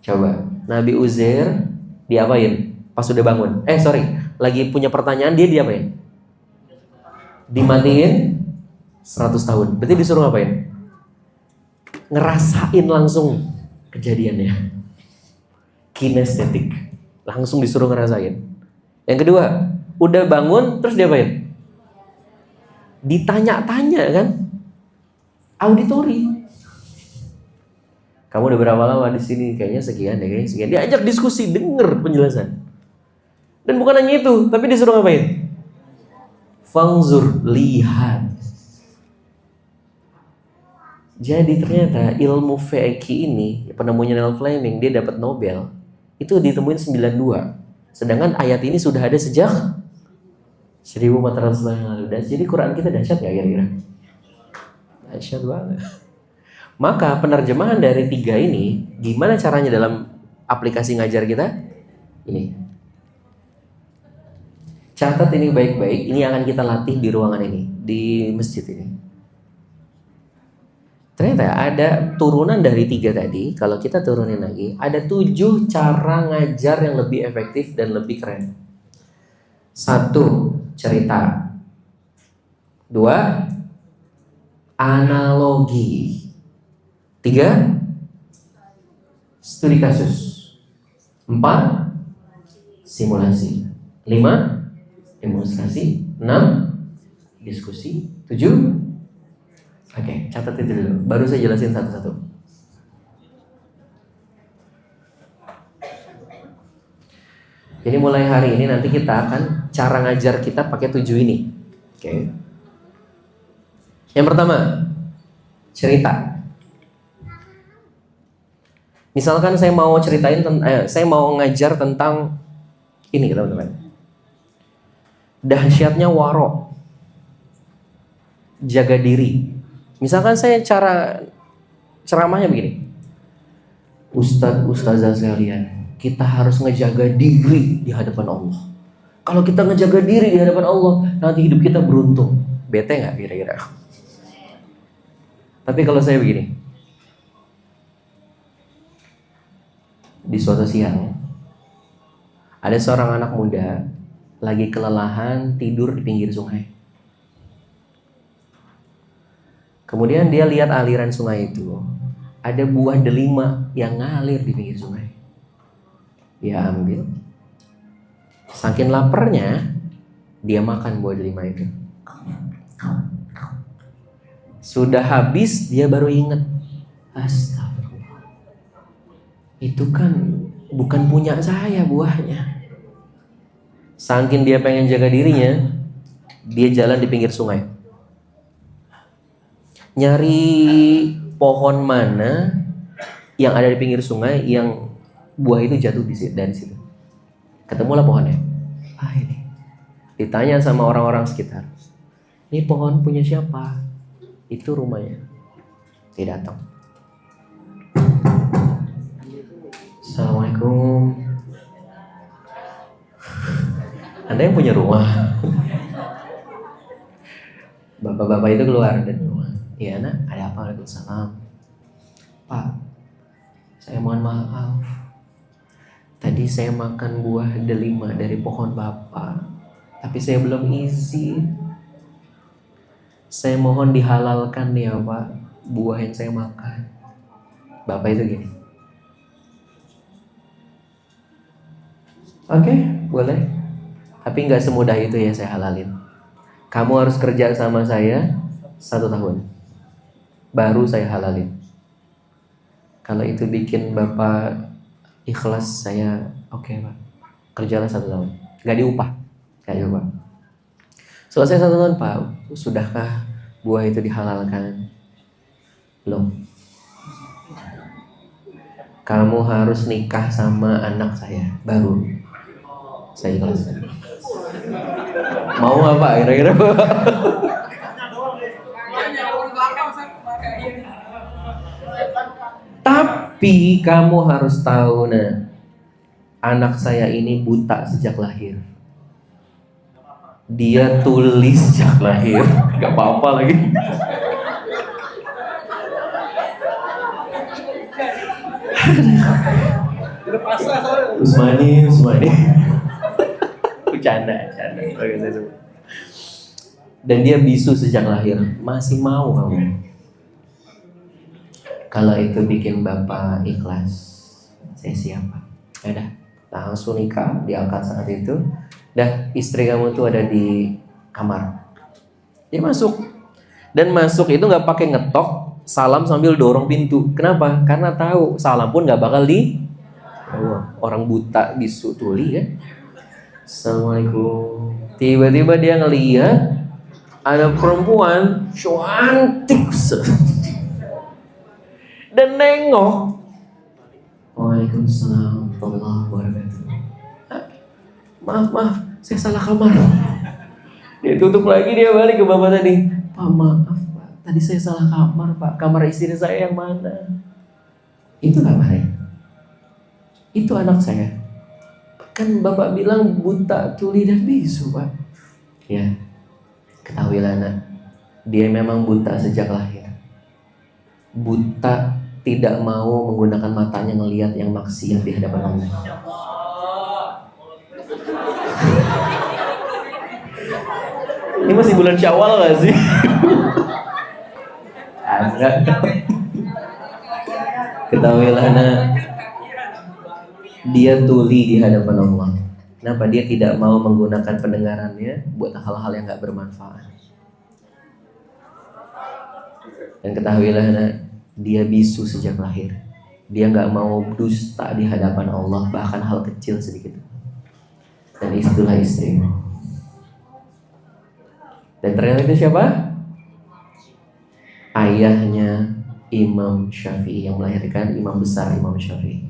Coba, Nabi Uzair diapain? Pas udah bangun. Lagi punya pertanyaan, dia diapain? Dimatiin 100 tahun. Berarti disuruh ngapain? Ngerasain langsung kejadiannya. Kinestetik. Langsung disuruh ngerasain. Yang kedua, udah bangun terus diapain? Ditanya-tanya kan? Auditori. Kamu udah berapa lama di sini? Kayaknya sekian deh, kayaknya sekian. Diajak diskusi, denger penjelasan. Dan bukan hanya itu, tapi disuruh ngapain? Fangzur, lihat. Jadi ternyata ilmu VQ ini, penemunya Neil Fleming, dia dapat Nobel. Itu ditemuin 92. Sedangkan ayat ini sudah ada sejak 1400 tahun yang lalu. Jadi Quran kita dahsyat gak kira-kira? Dahsyat banget. Maka penerjemahan dari 3 ini, gimana caranya dalam aplikasi ngajar kita? Ini. Catat ini baik-baik, ini akan kita latih di ruangan ini, di masjid ini. Ternyata ada turunan dari 3 tadi. Kalau kita turunin lagi, ada 7 cara ngajar yang lebih efektif dan lebih keren. 1, cerita. 2, analogi. 3, studi kasus. 4, simulasi. 5, demonstrasi. 6, diskusi. 7, oke, catat itu dulu. Baru saya jelasin satu-satu. Jadi mulai hari ini nanti kita akan cara ngajar kita pakai 7 ini. Oke. Yang pertama, cerita. Misalkan saya mau saya mau ngajar tentang ini teman-teman. Dahsyatnya waro. Jaga diri. Misalkan saya cara ceramahnya begini. Ustazah sekalian, kita harus ngejaga diri di hadapan Allah. Kalau kita ngejaga diri di hadapan Allah, nanti hidup kita beruntung. Bete nggak kira-kira? Tapi kalau saya begini, di suatu siang ada seorang anak muda lagi kelelahan tidur di pinggir sungai. Kemudian dia lihat aliran sungai itu, ada buah delima yang ngalir di pinggir sungai. Dia ambil, saking laparnya dia makan buah delima itu. Sudah habis dia baru ingat, astagfirullah, itu kan bukan punya saya buahnya. Saking dia pengen jaga dirinya, dia jalan di pinggir sungai, nyari pohon mana yang ada di pinggir sungai yang buah itu jatuh dari situ. Ketemulah pohonnya. Ini. Ditanya sama orang-orang sekitar, ini pohon punya siapa? Itu rumahnya. Dia datang. Assalamualaikum. Anda yang punya rumah? Bapak-bapak itu keluar dari rumah. Iya nak, ada apa? Waalaikumsalam. Pak, saya mohon maaf. Tadi saya makan buah delima dari pohon bapak, tapi saya belum izin. Saya mohon dihalalkan ya Pak, buah yang saya makan. Bapak itu gini. Oke, boleh. Tapi nggak semudah itu ya saya halalin. Kamu harus kerja sama saya 1 tahun. Baru saya halalin. Kalau itu bikin Bapak ikhlas, saya oke Pak. Kerjalah 1 tahun. Gak diupah. Selesai 1 tahun Pak, sudahkah buah itu dihalalkan? Belum. Kamu harus nikah sama anak saya. Baru saya ikhlaskan. Mau nggak Pak kira-kira? Tapi kamu harus tahu, nah, anak saya ini buta sejak lahir. Dia tulis sejak lahir. Gak apa-apa lagi. Usmani. Bercanda. Dan dia bisu sejak lahir. Masih mau kamu? Kalau itu bikin bapak ikhlas, saya siapa? Ya udah, langsung nikah, diangkat saat itu. Dah, istri kamu tuh ada di kamar. Dia masuk. Dan masuk itu nggak pakai ngetok, salam sambil dorong pintu. Kenapa? Karena tahu salam pun nggak bakal di orang buta bisu tuli kan. Assalamualaikum. Tiba-tiba dia ngeliat ada perempuan cantik dan nengok. Waalaikumsalam warahmatullahi wabarakatuh. Maaf, saya salah kamar. Dia tutup lagi, dia balik ke bapak tadi. Pak, maaf Pak, tadi saya salah kamar Pak. Kamar istri saya yang mana? Itu kamarnya. Itu anak saya. Kan bapak bilang buta, tuli dan bisu Pak. Ya, ketahuilah nak, dia memang buta sejak lahir. Buta, tidak mau menggunakan matanya ngelihat yang maksiat di hadapan Allah. Ini masih bulan Syawal gak sih? Ketahuilah nak, dia tuli di hadapan Allah. Kenapa? Dia tidak mau menggunakan pendengarannya buat hal-hal yang gak bermanfaat. Dan ketahuilah nak, dia bisu sejak lahir. Dia gak mau dusta di hadapan Allah, bahkan hal kecil sedikit. Dan itulah istrimu. Dan ternyata itu siapa? Ayahnya Imam Syafi'i, yang melahirkan imam besar Imam Syafi'i.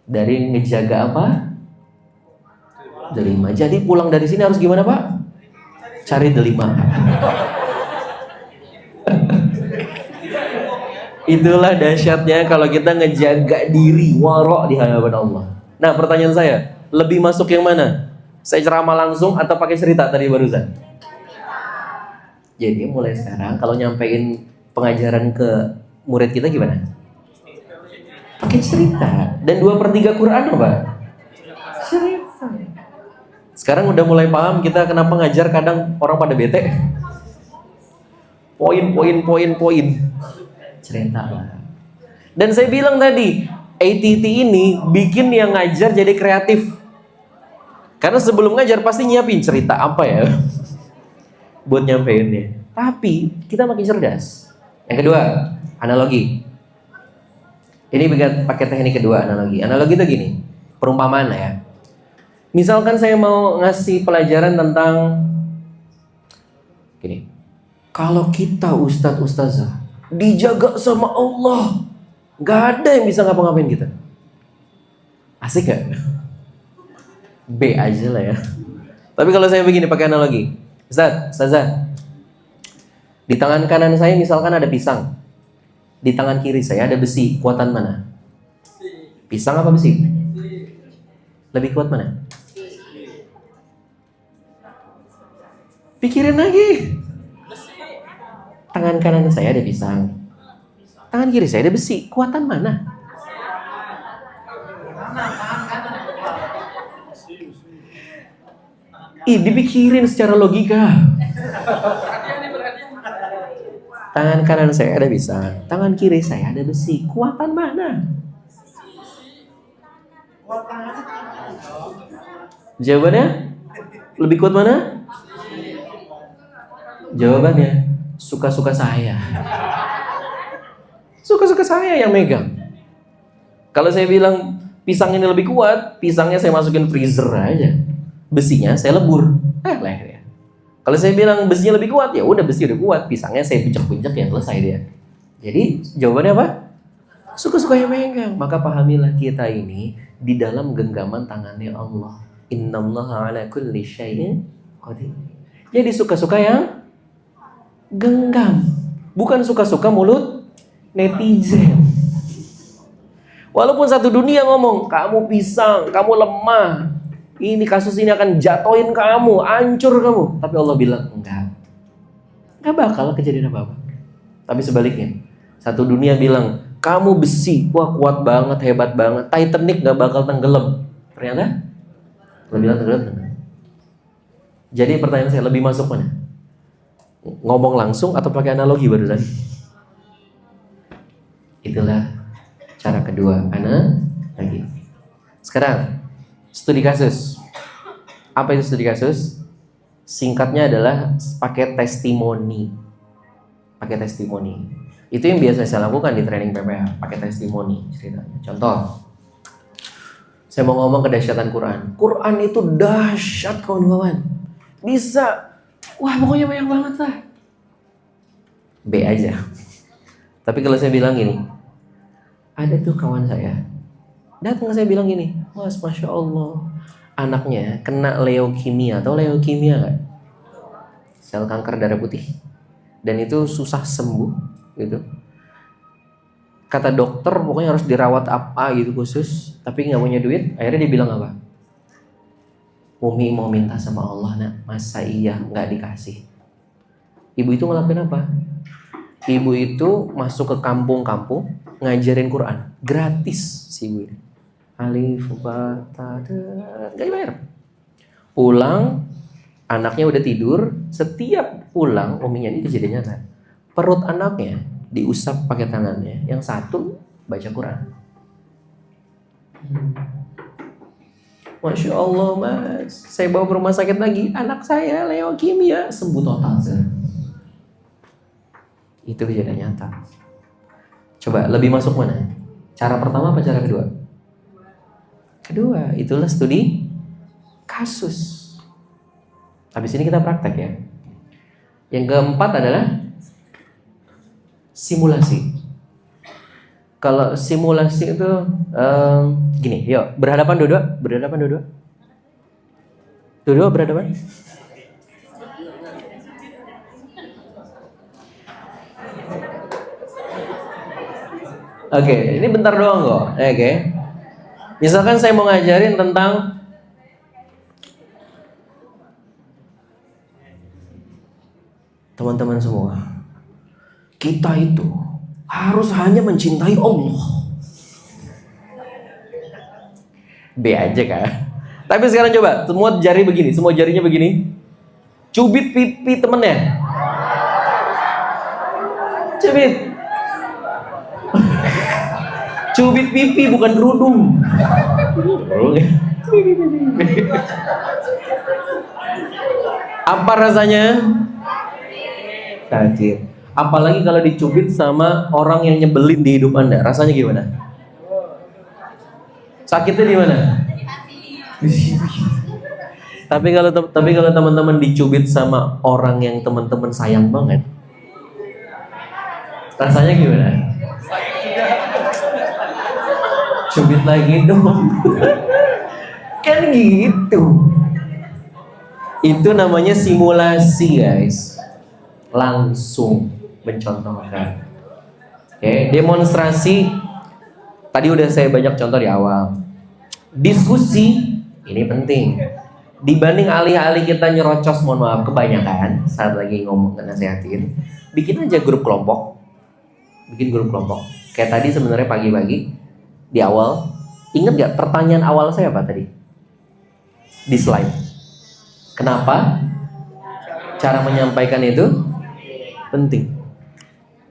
Dari ngejaga apa? Delima. Jadi pulang dari sini harus gimana Pak? Cari delima. Itulah dahsyatnya kalau kita ngejaga diri warok di hadapan Allah. Nah, pertanyaan saya, lebih masuk yang mana? Saya ceramah langsung atau pakai cerita tadi barusan? Jadi mulai sekarang kalau nyampein pengajaran ke murid kita gimana? Pakai cerita. Dan 2/3 Quran apa? Cerita. Sekarang udah mulai paham kita kenapa ngajar kadang orang pada bete. Poin. Cerita lah. Dan saya bilang tadi, ATT ini bikin yang ngajar jadi kreatif. Karena sebelum ngajar pasti nyiapin cerita apa ya buat nyampeinnya. Tapi kita makin cerdas. Yang kedua, analogi. Ini pakai teknik kedua, analogi. Analogi itu gini, perumpamaan lah ya. Misalkan saya mau ngasih pelajaran tentang gini. Kalau kita ustadz-ustazah dijaga sama Allah, gak ada yang bisa ngapa-ngapain kita. Asik gak? B aja lah ya. Tapi kalau saya begini pakai analogi, Ustazah, di tangan kanan saya misalkan ada pisang, di tangan kiri saya ada besi. Kuatan mana? Pisang apa besi? Lebih kuat mana? Pikirin lagi. Tangan kanan saya ada pisang, tangan kiri saya ada besi. Kuatan mana? Dipikirin secara logika. Tangan kanan saya ada pisang, tangan kiri saya ada besi. Kuatan mana? Jawabannya? Lebih kuat mana? Jawabannya suka-suka saya. Suka-suka saya yang megang. Kalau saya bilang pisang ini lebih kuat, pisangnya saya masukin freezer aja. Besinya saya lebur. Lah. Kalau saya bilang besinya lebih kuat, ya udah besi udah kuat, pisangnya saya puncak-puncak ya selesai dia. Jadi jawabannya apa? Suka-suka yang megang. Maka pahamilah kita ini di dalam genggaman tangannya Allah. Innallaha ala kulli syai'in qadir. Jadi suka-suka yang genggam, bukan suka-suka mulut netizen. Walaupun satu dunia ngomong, kamu pisang, kamu lemah, ini kasus ini akan jatoin kamu, hancur kamu. Tapi Allah bilang, enggak bakal kejadian apa-apa. Tapi sebaliknya, satu dunia bilang, kamu besi, wah kuat banget, hebat banget, Titanic gak bakal tenggelam. Ternyata, Allah bilang tenggelam. Jadi pertanyaan saya, lebih masuk mana? Ngomong langsung atau pakai analogi barusan? Itulah cara kedua, lagi. Sekarang, studi kasus. Apa itu studi kasus? Singkatnya adalah pakai testimoni. Pakai testimoni. Itu yang biasa saya lakukan di training PPA, pakai testimoni ceritanya. Contoh, saya mau ngomong kedahsyatan Quran. Quran itu dahsyat kawan-kawan. Bisa, wah pokoknya banyak banget lah. B aja. Tapi kalau saya bilang gini, ada tuh kawan saya datang saya bilang gini, wah masya Allah, anaknya kena leukemia. Tahu leukemia nggak? Sel kanker darah putih. Dan itu susah sembuh, gitu. Kata dokter pokoknya harus dirawat apa gitu khusus, tapi nggak punya duit. Akhirnya dia bilang apa? Umi mau minta sama Allah, nak, masa iya nggak dikasih? Ibu itu ngelakuin apa? Ibu itu masuk ke kampung-kampung ngajarin Quran gratis si ibu ini. Alif ba ta da, nggak dibayar. Pulang, anaknya udah tidur. Setiap pulang, uminya ini kejadiannya nyata. Perut anaknya diusap pakai tangannya, yang satu baca Quran. Masya Allah mas, saya bawa ke rumah sakit lagi, anak saya leukemia, sembuh total. Itu kejadian nyata. Coba lebih masuk mana? Cara pertama apa cara kedua? Kedua, itulah studi kasus. Habis ini kita praktek ya. Yang keempat adalah simulasi. Kalau simulasi itu gini, yuk berhadapan dua-dua, dua-dua berhadapan. Oke, ini bentar doang kok. Oke. Misalkan saya mau ngajarin tentang teman-teman semua, kita itu harus hanya mencintai Allah. B aja kan. Tapi sekarang coba, semua jari begini, semua jarinya begini. Cubit pipi temennya. Cubit. Cubit pipi bukan kerudung. Apa rasanya? Sakit. Apalagi kalau dicubit sama orang yang nyebelin di hidup Anda, rasanya gimana? Sakitnya di mana? Tapi kalau teman-teman dicubit sama orang yang teman-teman sayang banget, rasanya gimana? Cubit lagi dong. Kan gitu. Itu namanya simulasi, guys. Langsung mencontohkan. Oke, demonstrasi. Tadi udah saya banyak contoh di awal. Diskusi ini penting. Dibanding alih-alih kita nyerocos, mohon maaf, kebanyakan saat lagi ngomong nasihatin, bikin aja grup kelompok. Bikin grup kelompok. Kayak tadi sebenarnya pagi-pagi di awal, ingat gak pertanyaan awal saya apa tadi? Di slide. Kenapa? Cara menyampaikan itu penting.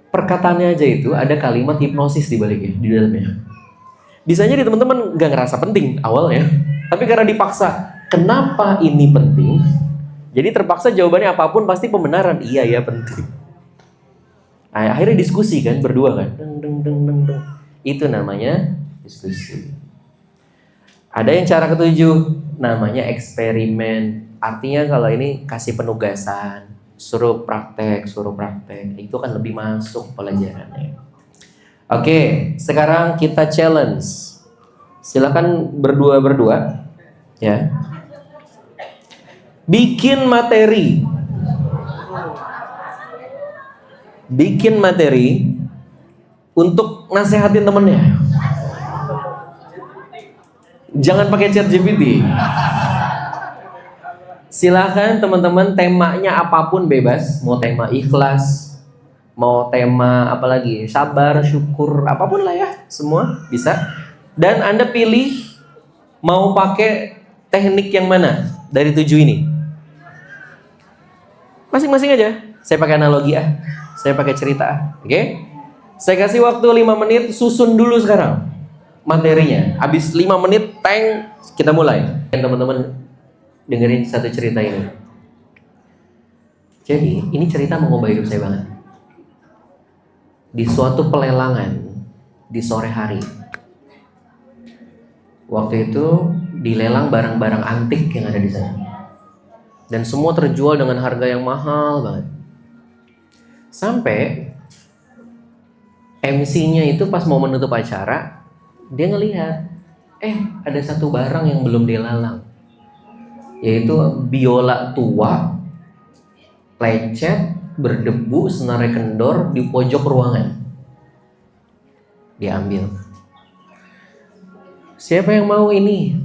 Perkataannya aja itu ada kalimat hipnosis di baliknya, di dalamnya. Bisa jadi teman-teman gak ngerasa penting awalnya, tapi karena dipaksa, kenapa ini penting? Jadi terpaksa jawabannya apapun pasti pembenaran. Iya ya penting. Nah, akhirnya diskusi kan, berdua kan. Deng. Itu namanya diskusi. Ada yang cara ketujuh, namanya eksperimen. Artinya kalau ini kasih penugasan, suruh praktek, itu kan lebih masuk pelajarannya. Oke, sekarang kita challenge. Silakan berdua ya. Bikin materi untuk nasehatin temennya. Jangan pakai ChatGPT. Silahkan teman-teman, temanya apapun bebas. Mau tema ikhlas, mau tema apa lagi, sabar, syukur, apapun lah ya, semua bisa. Dan Anda pilih mau pakai teknik yang mana dari 7 ini. Masing-masing aja. Saya pakai analogi ya, saya pakai cerita. Oke? Saya kasih waktu 5 menit, susun dulu sekarang materinya. Habis 5 menit, kita mulai. Dan teman-teman dengerin satu cerita ini. Jadi, ini cerita mengubah hidup saya banget. Di suatu pelelangan di sore hari. Waktu itu dilelang barang-barang antik yang ada di sana. Dan semua terjual dengan harga yang mahal banget. Sampai MC-nya itu pas mau menutup acara, dia ngelihat, ada satu barang yang belum dilelang. Yaitu biola tua, lecet, berdebu, senarnya kendor di pojok ruangan. Diambil. Siapa yang mau ini?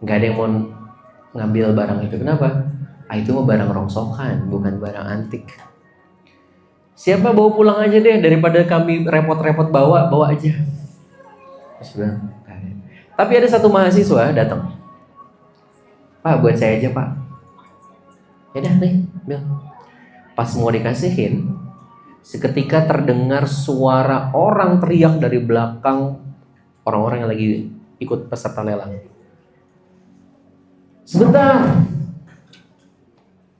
Gak ada yang mau ngambil barang itu. Kenapa? Itu mah barang rongsokan, bukan barang antik. Siapa bawa pulang aja deh, daripada kami repot-repot bawa aja. Tapi ada satu mahasiswa datang. Pak, buat saya aja pak. Ya dah nih, ambil. Pas mau dikasihin, seketika terdengar suara orang teriak dari belakang orang-orang yang lagi ikut peserta lelang. Sebentar.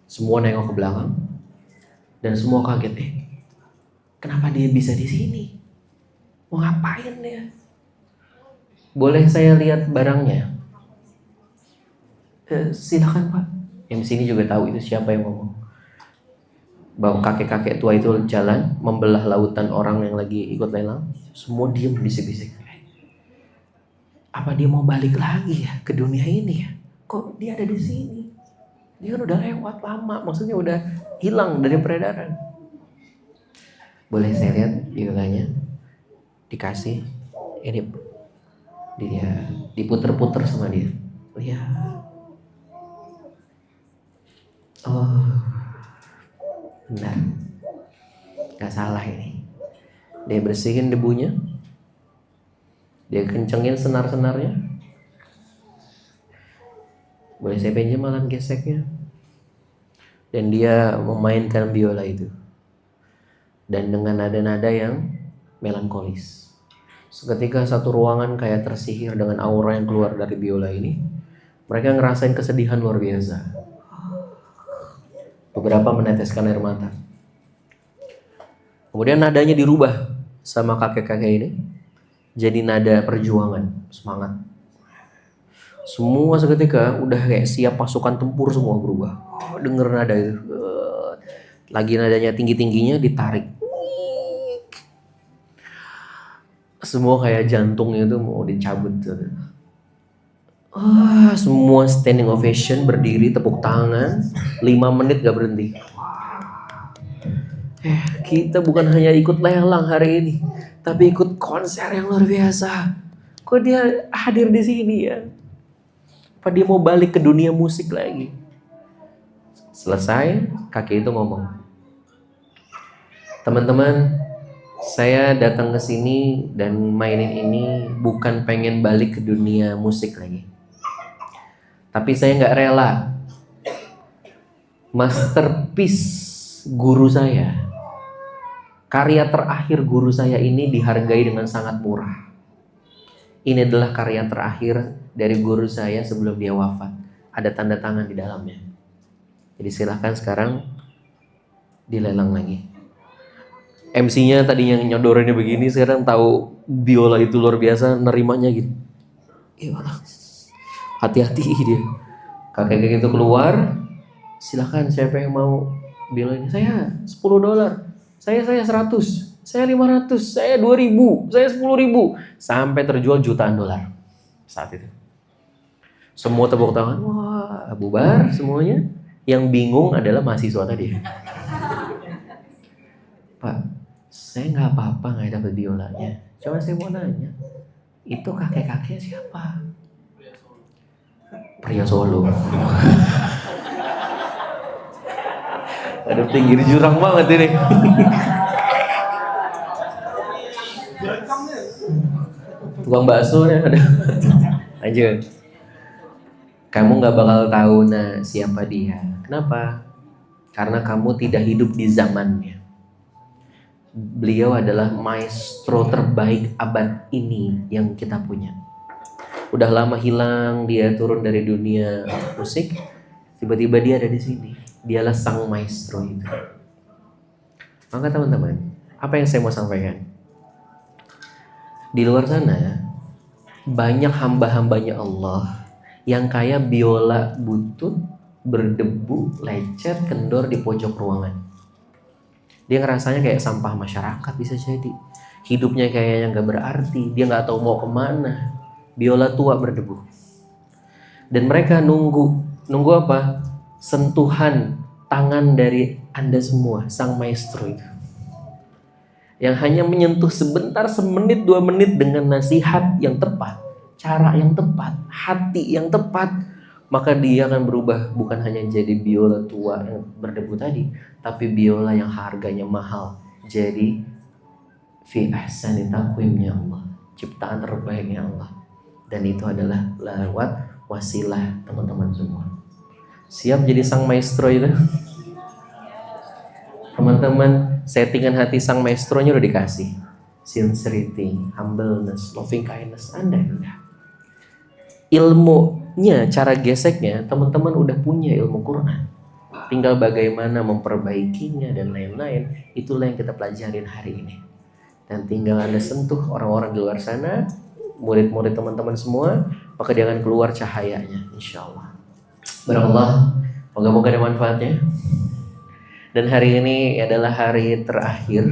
Semua nengok ke belakang dan semua kaget. Kenapa dia bisa di sini? Mau ngapain dia? Boleh saya lihat barangnya? Silakan pak. Yang sini juga tahu itu siapa yang ngomong. Bahwa kakek-kakek tua itu jalan membelah lautan orang yang lagi ikut lelang. Semua diem bisik-bisik. Apa dia mau balik lagi ya ke dunia ini ya? Kok dia ada di sini? Dia kan udah lewat lama, maksudnya udah hilang dari peredaran. Boleh saya lihat biolanya? Dikasih. Ini dia diputer-puter sama dia. Oh ya. Oh, benar, gak salah ini. Dia bersihin debunya, dia kencengin senar-senarnya. Boleh saya pinjam alat geseknya? Dan dia memainkan biola itu, dan dengan nada-nada yang melankolis. Seketika satu ruangan kayak tersihir dengan aura yang keluar dari biola ini. Mereka ngerasain kesedihan luar biasa. Beberapa meneteskan air mata. Kemudian nadanya dirubah sama kakek-kakek ini jadi nada perjuangan, semangat. Semua seketika udah kayak siap pasukan tempur, semua berubah. Denger nada itu. Lagi nadanya tinggi-tingginya ditarik. Semua kayak jantungnya itu mau dicabut. Semua standing ovation, berdiri, tepuk tangan, 5 menit gak berhenti. Kita bukan hanya ikut lelang hari ini, tapi ikut konser yang luar biasa. Kok dia hadir di sini ya? Apa dia mau balik ke dunia musik lagi? Selesai, kakek itu ngomong, teman-teman, saya datang ke sini dan mainin ini bukan pengen balik ke dunia musik lagi. Tapi saya nggak rela masterpiece guru saya, karya terakhir guru saya ini dihargai dengan sangat murah. Ini adalah karya terakhir dari guru saya sebelum dia wafat. Ada tanda tangan di dalamnya. Jadi silahkan sekarang dilelang lagi. MC-nya tadinya nyodorinnya begini, sekarang tahu biola itu luar biasa, nerimanya gitu. Gimana? Hati-hati dia. Kakek itu keluar, silakan siapa yang mau biola ini. Saya $10, saya 100, saya 500, saya 2000, saya 10.000, sampai terjual jutaan dolar saat itu. Semua tepuk tangan, wah, bubar semuanya. Yang bingung adalah mahasiswa tadi. Pak, saya nggak apa-apa nggak dapat biolanya. Cuma saya mau nanya, Itu kakek-kakek siapa? Pria Solo. Aduh, pinggir jurang banget ini. Tukang bakso nih ada. Lanjut. Kamu gak bakal tahu siapa dia. Kenapa? Karena kamu tidak hidup di zamannya. Beliau adalah maestro terbaik abad ini yang kita punya. Udah lama hilang, dia turun dari dunia musik. Tiba-tiba dia ada di sini. Dialah sang maestro itu. Maka teman-teman, apa yang saya mau sampaikan? Di luar sana banyak hamba-hambanya Allah yang kayak biola butut, berdebu, lecet, kendor di pojok ruangan. Dia ngerasanya kayak sampah masyarakat bisa jadi. Hidupnya kayaknya gak berarti, dia gak tahu mau kemana. Biola tua berdebu. Dan mereka nunggu apa? Sentuhan tangan dari Anda semua, sang maestro itu. Yang hanya menyentuh sebentar, semenit, 2 menit dengan nasihat yang tepat, cara yang tepat, hati yang tepat, maka dia akan berubah bukan hanya jadi biola tua yang berdebu tadi, tapi biola yang harganya mahal jadi fi ahsani taqwimnya Allah, ciptaan terbaiknya Allah. Dan itu adalah lewat wasilah teman-teman semua. Siap jadi sang maestro itu? Teman-teman, settingan hati sang maestronya udah dikasih. Sincerity, humbleness, loving kindness, Anda udah. Ilmunya, cara geseknya, teman-teman udah punya ilmu Quran. Tinggal bagaimana memperbaikinya dan lain-lain. Itulah yang kita pelajarin hari ini. Dan tinggal Anda sentuh orang-orang di luar sana, murid-murid teman-teman semua, maka dia akan keluar cahayanya, insya Allah. Barakallah, moga-moga ada manfaatnya. Dan hari ini adalah hari terakhir